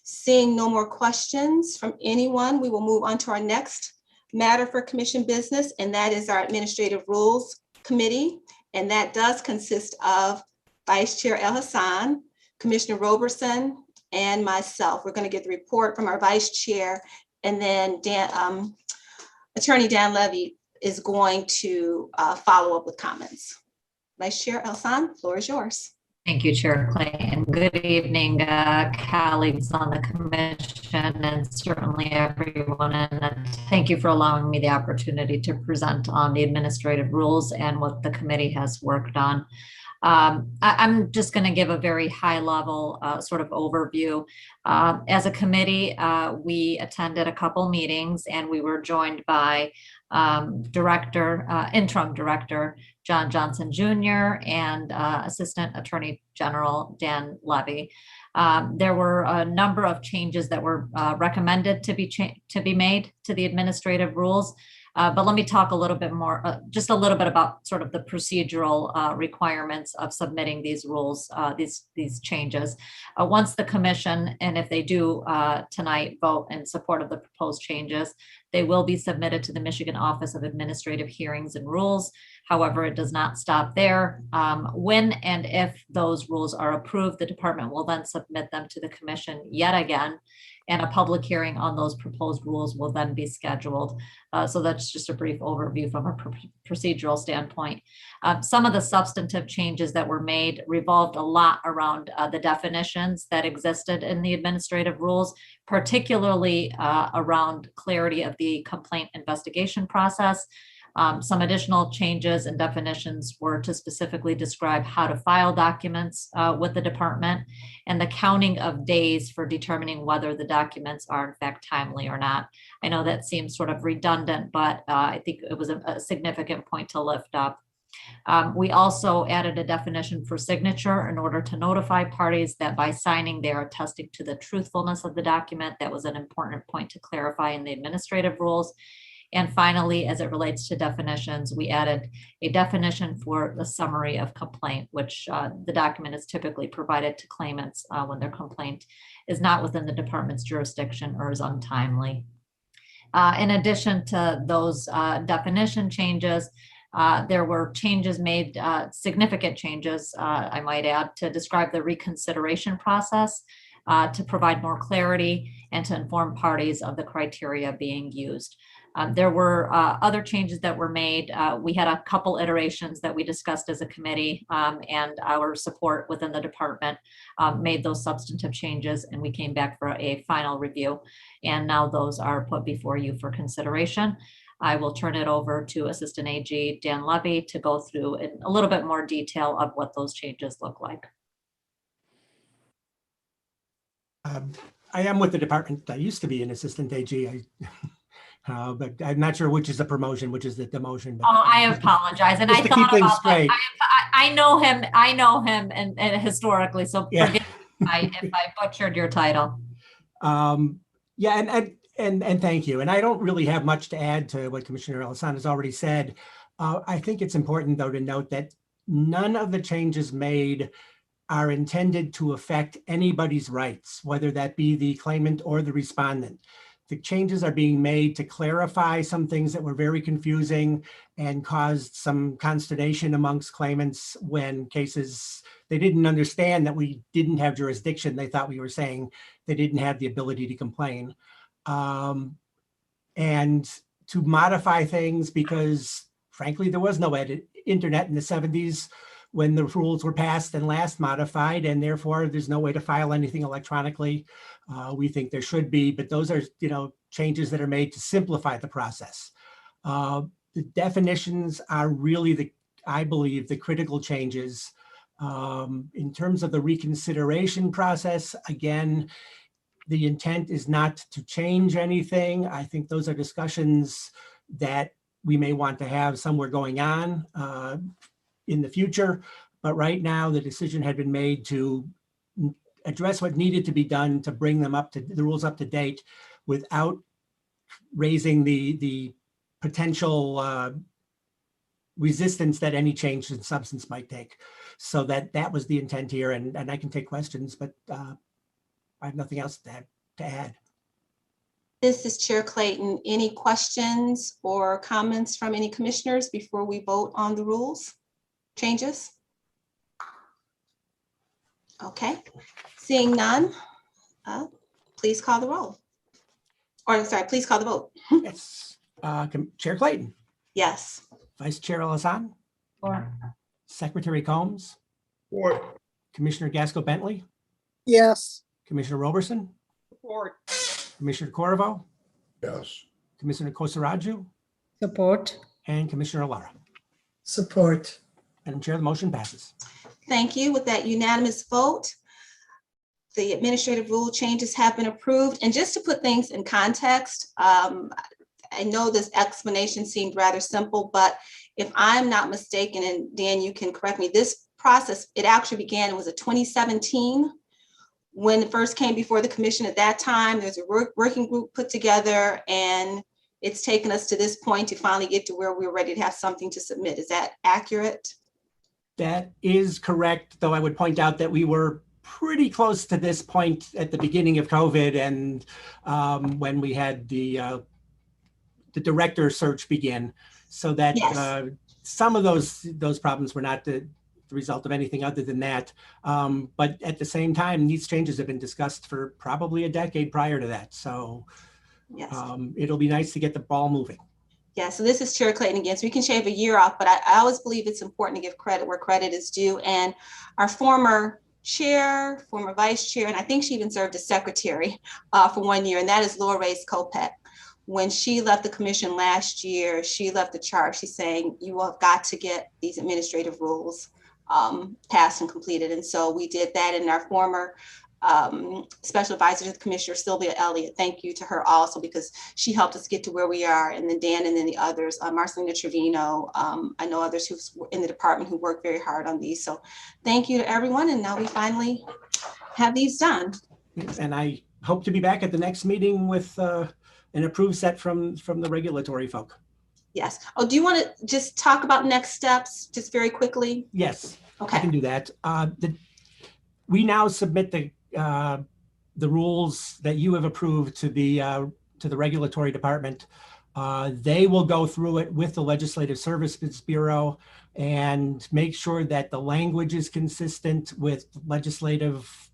Seeing no more questions from anyone, we will move on to our next matter for commission business, and that is our Administrative Rules Committee. And that does consist of Vice Chair El Hassan, Commissioner Roberson, and myself. We're going to get the report from our Vice Chair, and then Attorney Dan Levy is going to follow up with comments. Vice Chair El Hassan, floor is yours. Thank you, Chair Clayton. Good evening, colleagues on the commission, and certainly everyone. And thank you for allowing me the opportunity to present on the administrative rules and what the committee has worked on. I'm just going to give a very high level sort of overview. As a committee, we attended a couple meetings, and we were joined by Interim Director John Johnson Jr. and Assistant Attorney General Dan Levy. There were a number of changes that were recommended to be made to the administrative rules. But let me talk a little bit more, just a little bit about sort of the procedural requirements of submitting these rules, these changes. Once the commission, and if they do tonight, vote in support of the proposed changes, they will be submitted to the Michigan Office of Administrative Hearings and Rules. However, it does not stop there. When and if those rules are approved, the department will then submit them to the commission yet again, and a public hearing on those proposed rules will then be scheduled. So that's just a brief overview from a procedural standpoint. Some of the substantive changes that were made revolved a lot around the definitions that existed in the administrative rules, particularly around clarity of the complaint investigation process. Some additional changes and definitions were to specifically describe how to file documents with the department and the counting of days for determining whether the documents are in fact timely or not. I know that seems sort of redundant, but I think it was a significant point to lift up. We also added a definition for signature in order to notify parties that by signing, they are attesting to the truthfulness of the document. That was an important point to clarify in the administrative rules. And finally, as it relates to definitions, we added a definition for the summary of complaint, which the document is typically provided to claimants when their complaint is not within the department's jurisdiction or is untimely. In addition to those definition changes, there were changes made, significant changes, I might add, to describe the reconsideration process, to provide more clarity and to inform parties of the criteria being used. There were other changes that were made. We had a couple iterations that we discussed as a committee, and our support within the department made those substantive changes, and we came back for a final review. And now those are put before you for consideration. I will turn it over to Assistant AG Dan Levy to go through in a little bit more detail of what those changes look like. I am with the department. I used to be an assistant AG, but I'm not sure which is the promotion, which is the demotion. But, Oh, I apologize. And I just to keep thought things about that. straight. I know him. I know him and historically. So Yeah. forgive me if I butchered your title. Yeah, and thank you. And I don't really have much to add to what Commissioner Alasan has already said. I think it's important, though, to note that none of the changes made are intended to affect anybody's rights, whether that be the claimant or the respondent. The changes are being made to clarify some things that were very confusing and caused some consternation amongst claimants when cases, they didn't understand that we didn't have jurisdiction. They thought we were saying they didn't have the ability to complain. And to modify things because frankly, there was no internet in the 70s when the rules were passed and last modified, and therefore there's no way to file anything electronically. We think there should be, but those are, changes that are made to simplify the process. The definitions are really I believe, the critical changes. In terms of the reconsideration process, again, the intent is not to change anything. I think those are discussions that we may want to have somewhere going on in the future. But right now, the decision had been made to address what needed to be done to bring them the rules up to date without raising the potential resistance that any change in substance might take. So that was the intent here, and I can take questions, but I have nothing else to add. This is Chair Clayton. Any questions or comments from any commissioners before we vote on the rules changes? Okay, seeing none, please call the roll. Or sorry, please call the vote. Yes. Chair Clayton. Yes. Vice Chair Alasan. For. Secretary Combs. For. Commissioner Gasco-Bentley. Yes. Commissioner Roberson. Support. Commissioner Corvo. Yes. Commissioner Kosaraju. Support. And Commissioner Lara. Support. Madam Chair, the motion passes. Thank you. With that unanimous vote, the administrative rule changes have been approved. And just to put things in context, I know this explanation seemed rather simple, but if I'm not mistaken, and Dan, you can correct me, this process, it actually began, it was a 2017 when it first came before the commission. At that time, there's a working group put together, and it's taken us to this point to finally get to where we're ready to have something to submit. Is that accurate? That is correct, though I would point out that we were pretty close to this point at the beginning of COVID, and when we had the director search begin, so that yes. Some of those problems were not the result of anything other than that. But at the same time, these changes have been discussed for probably a decade prior to that. So yes. It'll be nice to get the ball moving. Yeah, so this is Chair Clayton again. So we can shave a year off, but I always believe it's important to give credit where credit is due. And our former chair, former vice chair, and I think she even served as secretary for 1 year, and that is Laura Reyes Kopek. When she left the commission last year, she left the charge. She's saying, you have got to get these administrative rules passed and completed. And so we did that. And our former special advisor to the commissioner, Sylvia Elliott, thank you to her also, because she helped us get to where we are. And then Dan, and then the others, Marcelina Trevino, I know others who's in the department who worked very hard on these. So thank you to everyone. And now we finally have these done. And I hope to be back at the next meeting with an approved set from the regulatory folk. Yes. Oh, do you want to just talk about next steps just very quickly? Yes. Okay. I can do that. We now submit the rules that you have approved to the regulatory department. They will go through it with the Legislative Services Bureau and make sure that the language is consistent with legislative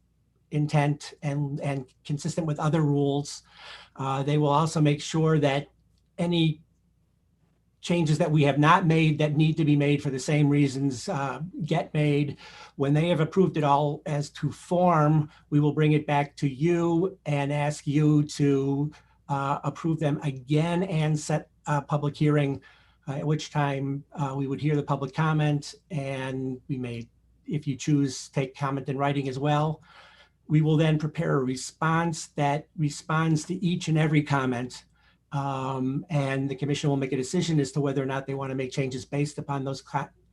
intent and consistent with other rules. They will also make sure that any changes that we have not made that need to be made for the same reasons get made. When they have approved it all as to form, we will bring it back to you and ask you to approve them again and set a public hearing, at which time we would hear the public comment, and we may, if you choose, take comment in writing as well. We will then prepare a response that responds to each and every comment. And the commission will make a decision as to whether or not they want to make changes based upon those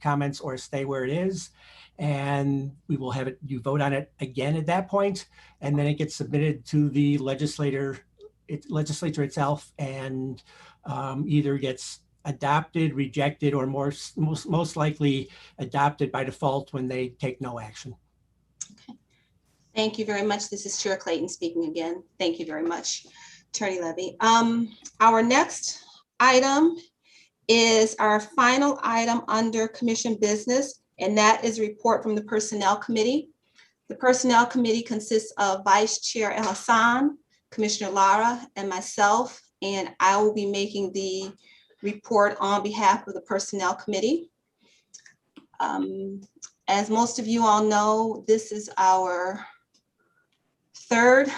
comments or stay where it is. And we will have it, you vote on it again at that point, and then it gets submitted to the legislature itself, and either gets adopted, rejected, or most likely adopted by default when they take no action. Okay. Thank you very much. This is Chair Clayton speaking again. Thank you very much, Attorney Levy. Our next item is our final item under commission business, and that is a report from the Personnel Committee. The Personnel Committee consists of Vice Chair El Hassan, Commissioner Lara, and myself, and I will be making the report on behalf of the Personnel Committee. As most of you all know, this is our third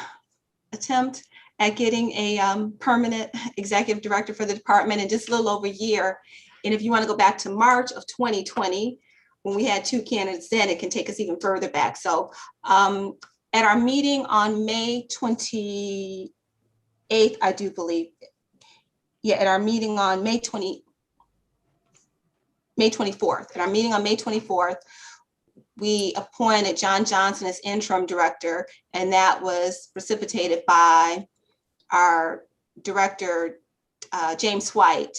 attempt at getting a permanent executive director for the department in just a little over a year. And if you want to go back to March of 2020, when we had 2 candidates then, it can take us even further back. So at our meeting on May 28th, I do believe, at our meeting on May 24th, at our meeting on May 24th, we appointed John Johnson as interim director, and that was precipitated by our director, James Voigt,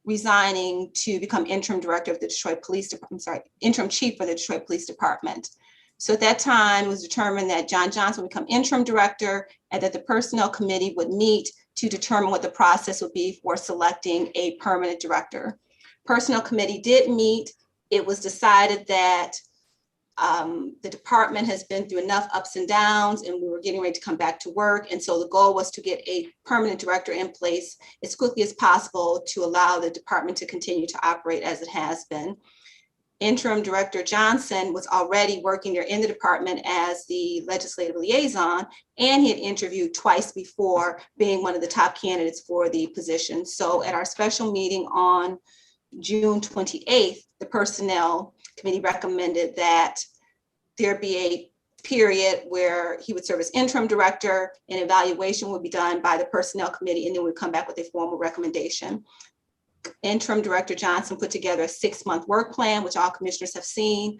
resigning to become interim director of the Detroit Police Department, interim chief for the Detroit Police Department. So at that time, it was determined that John Johnson would become interim director and that the Personnel Committee would meet to determine what the process would be for selecting a permanent director. Personnel Committee did meet. It was decided that the department has been through enough ups and downs, and we were getting ready to come back to work. And so the goal was to get a permanent director in place as quickly as possible to allow the department to continue to operate as it has been. Interim Director Johnson was already working there in the department as the legislative liaison, and he had interviewed twice before, being one of the top candidates for the position. So at our special meeting on June 28th, the Personnel Committee recommended that there be a period where he would serve as interim director, and evaluation would be done by the Personnel Committee, and then we'd come back with a formal recommendation. Interim Director Johnson put together a 6-month work plan, which all commissioners have seen.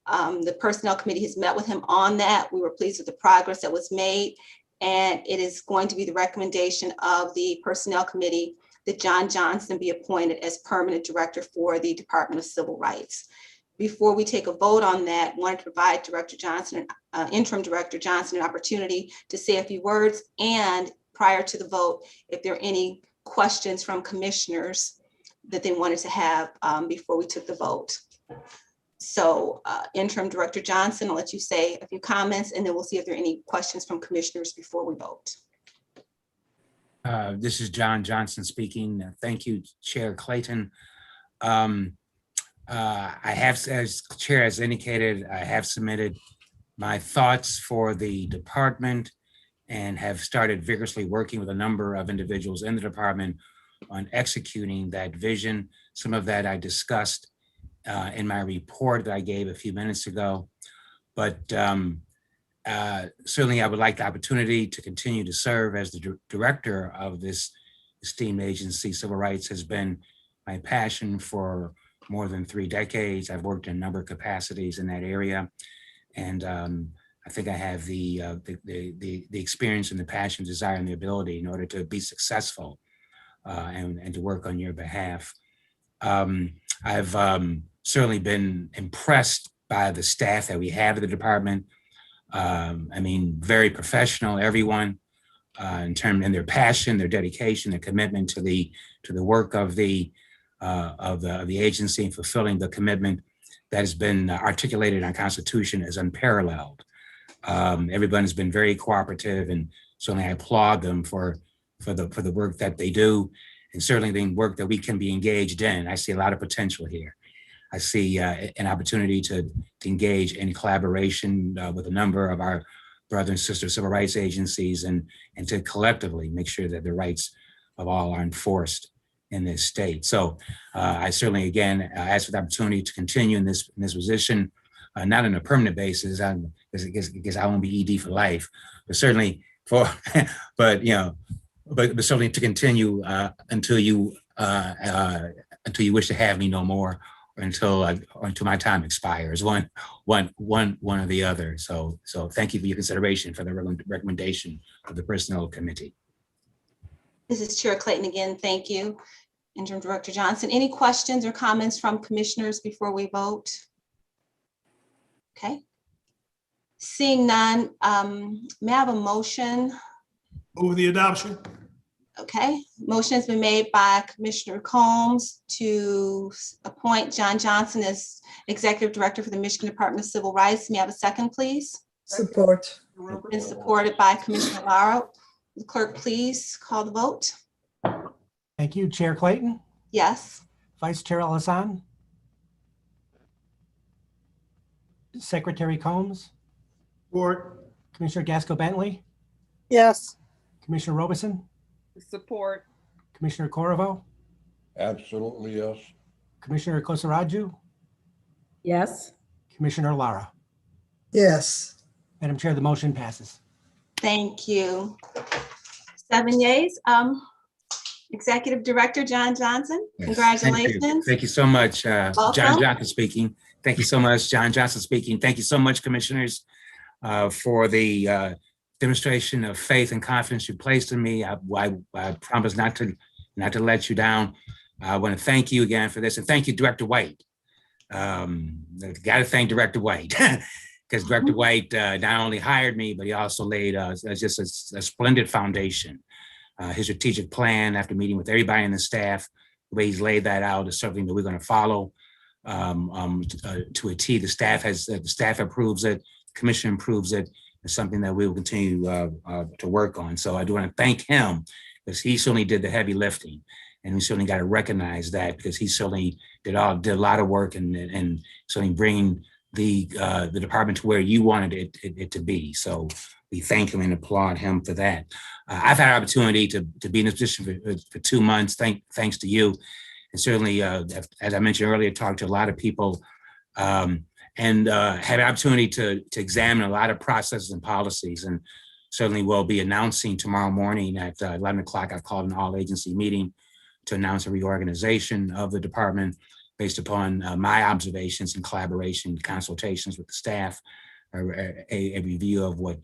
The Personnel Committee has met with him on that. We were pleased with the progress that was made, and it is going to be the recommendation of the Personnel Committee that John Johnson be appointed as permanent director for the Department of Civil Rights. Before we take a vote on that, I wanted to provide Director Johnson, Interim Director Johnson, an opportunity to say a few words, and prior to the vote, if there are any questions from commissioners that they wanted to have before we took the vote. So Interim Director Johnson, I'll let you say a few comments, and then we'll see if there are any questions from commissioners before we vote. This is John Johnson speaking. Thank you, Chair Clayton. I have, as Chair has indicated, I have submitted my thoughts for the department and have started vigorously working with a number of individuals in the department on executing that vision. Some of that I discussed in my report that I gave a few minutes ago. But certainly I would like the opportunity to continue to serve as the director of this esteemed agency. Civil rights has been my passion for more than 3 decades. I've worked in a number of capacities in that area. And I think I have the experience and the passion, desire, and the ability in order to be successful and to work on your behalf. I've certainly been impressed by the staff that we have at the department. I mean, very professional, everyone, in their passion, their dedication, their commitment to the work of the agency and fulfilling the commitment that has been articulated in our Constitution is unparalleled. Everyone has been very cooperative, and certainly I applaud them for the work that they do, and certainly the work that we can be engaged in. I see a lot of potential here. I see an opportunity to engage in collaboration with a number of our brother and sister civil rights agencies and to collectively make sure that the rights of all are enforced in this state. So I certainly, again, ask for the opportunity to continue in this position not on a permanent basis, because I won't be ED for life, but certainly but certainly to continue until you wish to have me no more, or until my time expires, one or the other. So thank you for your consideration for the recommendation of the Personnel Committee. This is Chair Clayton again. Thank you, Interim Director Johnson. Any questions or comments from commissioners before we vote? Okay. Seeing none, may I have a motion? Move the adoption. Okay, motion has been made by Commissioner Combs to appoint John Johnson as Executive Director for the Michigan Department of Civil Rights. May I have a second, please? Support. Been supported by Commissioner Lara. The clerk, please call the vote. Thank you. Chair Clayton, Yes. Vice Chair Alassane, Secretary Combs, Support. Commissioner Gasco-Bentley, Yes. Commissioner Robeson, Support. Commissioner Corvo, Absolutely, yes. Commissioner Kosaraju, Yes. Commissioner Lara. Yes. Madam Chair, the motion passes. Thank you. 7 yeas. Executive Director John Johnson, Yes, congratulations. Thank you so much. John Welcome. Johnson speaking. Thank you so much. John Johnson speaking. Thank you so much, commissioners, for the demonstration of faith and confidence you placed in me. I promise not to let you down. I want to thank you again for this, and thank you, Director White. Got to thank Director White, because Director White not only hired me, but he also laid just a splendid foundation. His strategic plan, after meeting with everybody in the staff, the way he's laid that out is something that we're going to follow to a T. The staff approves it, commission approves it. It's something that we will continue to work on. So I do want to thank him, because he certainly did the heavy lifting, and we certainly got to recognize that, because he certainly did a lot of work and certainly bringing the department to where you wanted it to be. So we thank him and applaud him for that. I've had an opportunity to be in this position for 2 months, thanks to you. And certainly, as I mentioned earlier, talked to a lot of people and had an opportunity to examine a lot of processes and policies. And certainly we'll be announcing tomorrow morning at 11 o'clock, I called an all agency meeting to announce a reorganization of the department based upon my observations and collaboration, consultations with the staff, a review of what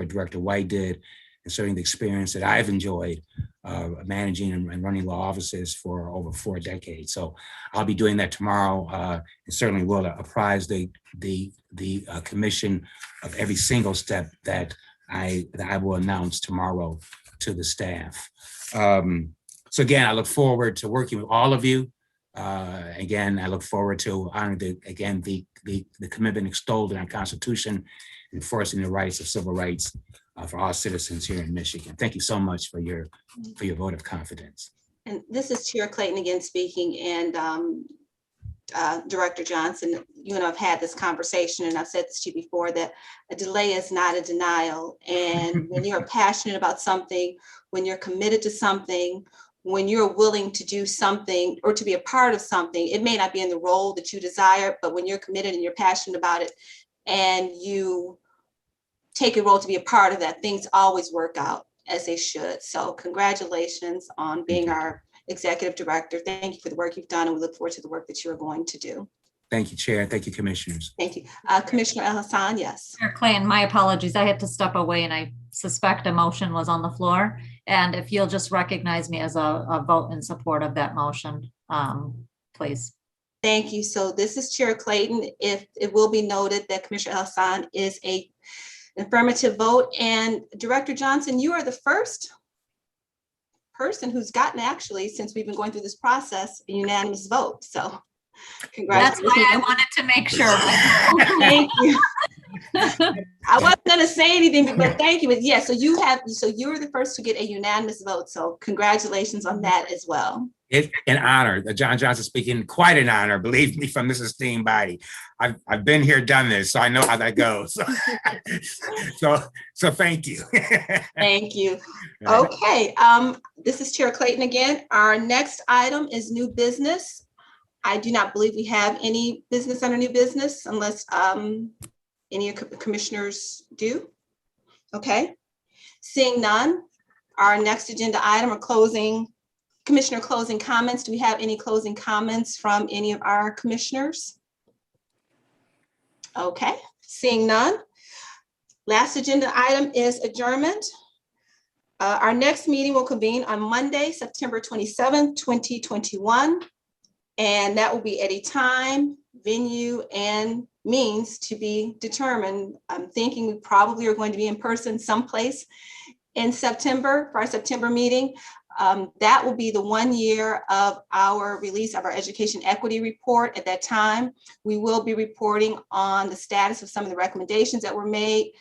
Director White did, and certainly the experience that I've enjoyed managing and running law offices for over 4 decades. So I'll be doing that tomorrow, and certainly will apprise the commission of every single step that I will announce tomorrow to the staff. So again, I look forward to working with all of you. Again, I look forward to honoring the commitment extolled in our Constitution, enforcing the rights of civil rights for all citizens here in Michigan. Thank you so much for your vote of confidence. And this is Chair Clayton again speaking, and Director Johnson, you and I have had this conversation, and I've said this to you before, that a delay is not a denial. And when you're passionate about something, when you're committed to something, when you're willing to do something or to be a part of something, it may not be in the role that you desire, but when you're committed and you're passionate about it and you take a role to be a part of that, things always work out as they should. So congratulations on being our executive director. Thank you for the work you've done, and we look forward to the work that you're going to do. Thank you, Chair. Thank you, Commissioners. Thank you. Commissioner Alassane, yes. Chair Clayton, my apologies. I had to step away, and I suspect a motion was on the floor. And if you'll just recognize me as a vote in support of that motion, please. Thank you. So this is Chair Clayton. If it will be noted that Commissioner Alassane is an affirmative vote, and Director Johnson, you are the first person who's gotten, actually, since we've been going through this process, a unanimous vote. So congratulations. That's why I wanted to make sure. Thank you. I wasn't going to say anything, but thank you. But yeah, so you're the first to get a unanimous vote. So congratulations on that as well. It's an honor. John Johnson speaking, quite an honor, believe me, from this esteemed body. I've been here, done this, so I know how that goes. So thank you. Thank you. Okay, this is Chair Clayton again. Our next item is new business. I do not believe we have any business under new business unless any commissioners do. Okay, seeing none, our next agenda item are commissioner closing comments. Do we have any closing comments from any of our commissioners? Okay, seeing none. Last agenda item is adjournment. Our next meeting will convene on Monday, September 27th, 2021. And that will be at a time, venue, and means to be determined. I'm thinking we probably are going to be in person someplace in September for our September meeting. That will be the 1 year of our release of our education equity report. At that time, we will be reporting on the status of some of the recommendations that were made.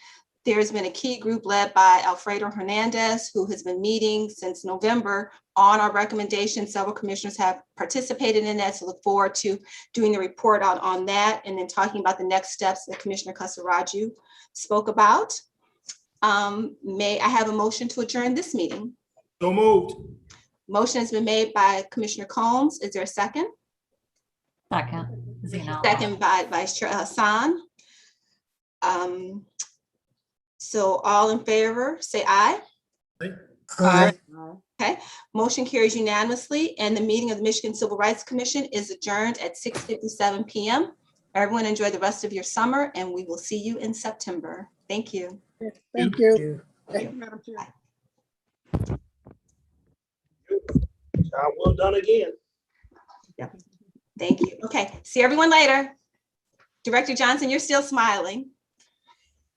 There's been a key group led by Alfredo Hernandez, who has been meeting since November on our recommendations. Several commissioners have participated in that, so look forward to doing the report out on that and then talking about the next steps that Commissioner Kasaraju spoke about. May I have a motion to adjourn this meeting? So moved. Motion has been made by Commissioner Combs. Is there a second? Second. Zeno. Second by Vice Chair Hassan. So all in favor, say aye. Aye. Okay, motion carries unanimously and the meeting of the Michigan Civil Rights Commission is adjourned at 6:57 p.m. Everyone enjoy the rest of your summer and we will see you in September. Thank you. Thank you. Thank you, Madam Chair. Job well done again. Thank you. Okay, see everyone later. Director Johnson, you're still smiling.